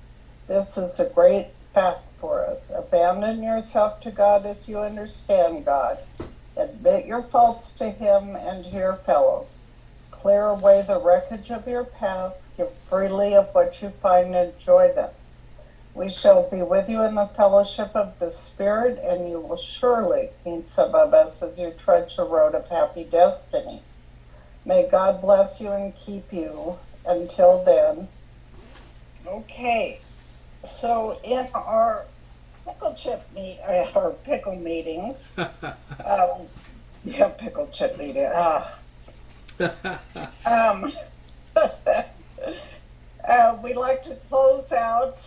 This is a great fact for us. Abandon yourself to God as you understand God. Admit your faults to Him and to your fellows. Clear away the wreckage of your past. Give freely of what you find and enjoy this. We shall be with you in the fellowship of the Spirit, and you will surely meet some of us as you trudge the road of happy destiny. May God bless you and keep you. Until then. Okay, so in our pickle meetings, pickle chip meeting. We'd like to close out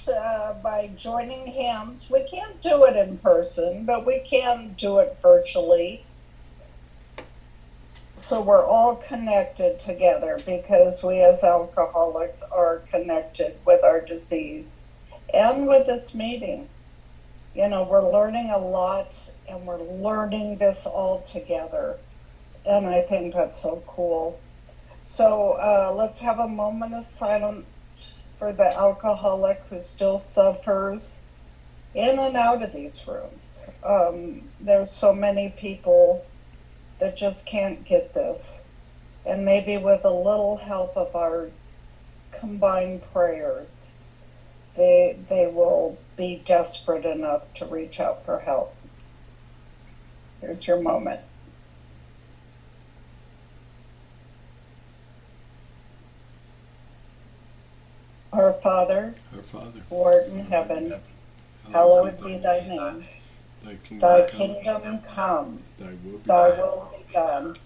by joining hands. We can't do it in person, but we can do it virtually. So we're all connected together because we as alcoholics are connected with our disease and with this meeting. You know, we're learning a lot, and we're learning this all together. And I think that's so cool. So let's have a moment of silence for the alcoholic who still suffers in and out of these rooms. There's so many people that just can't get this. And maybe with a little help of our combined prayers, they will be desperate enough to reach out for help. Here's your moment. Our Father, who art in heaven, hallowed be thy name. Thy kingdom come, thy will be done,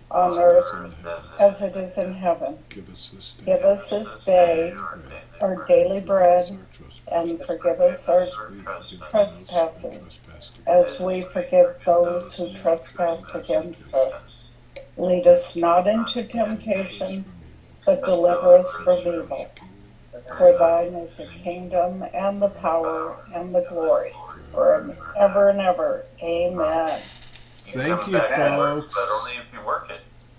on earth as it is in heaven. Give us this day our daily bread, and forgive us our trespasses, as we forgive those who trespass against us. Lead us not into temptation, but deliver us from evil. For thine is the kingdom, and the power, and the glory, forever and ever. Amen. Thank you, folks. But only if you work it.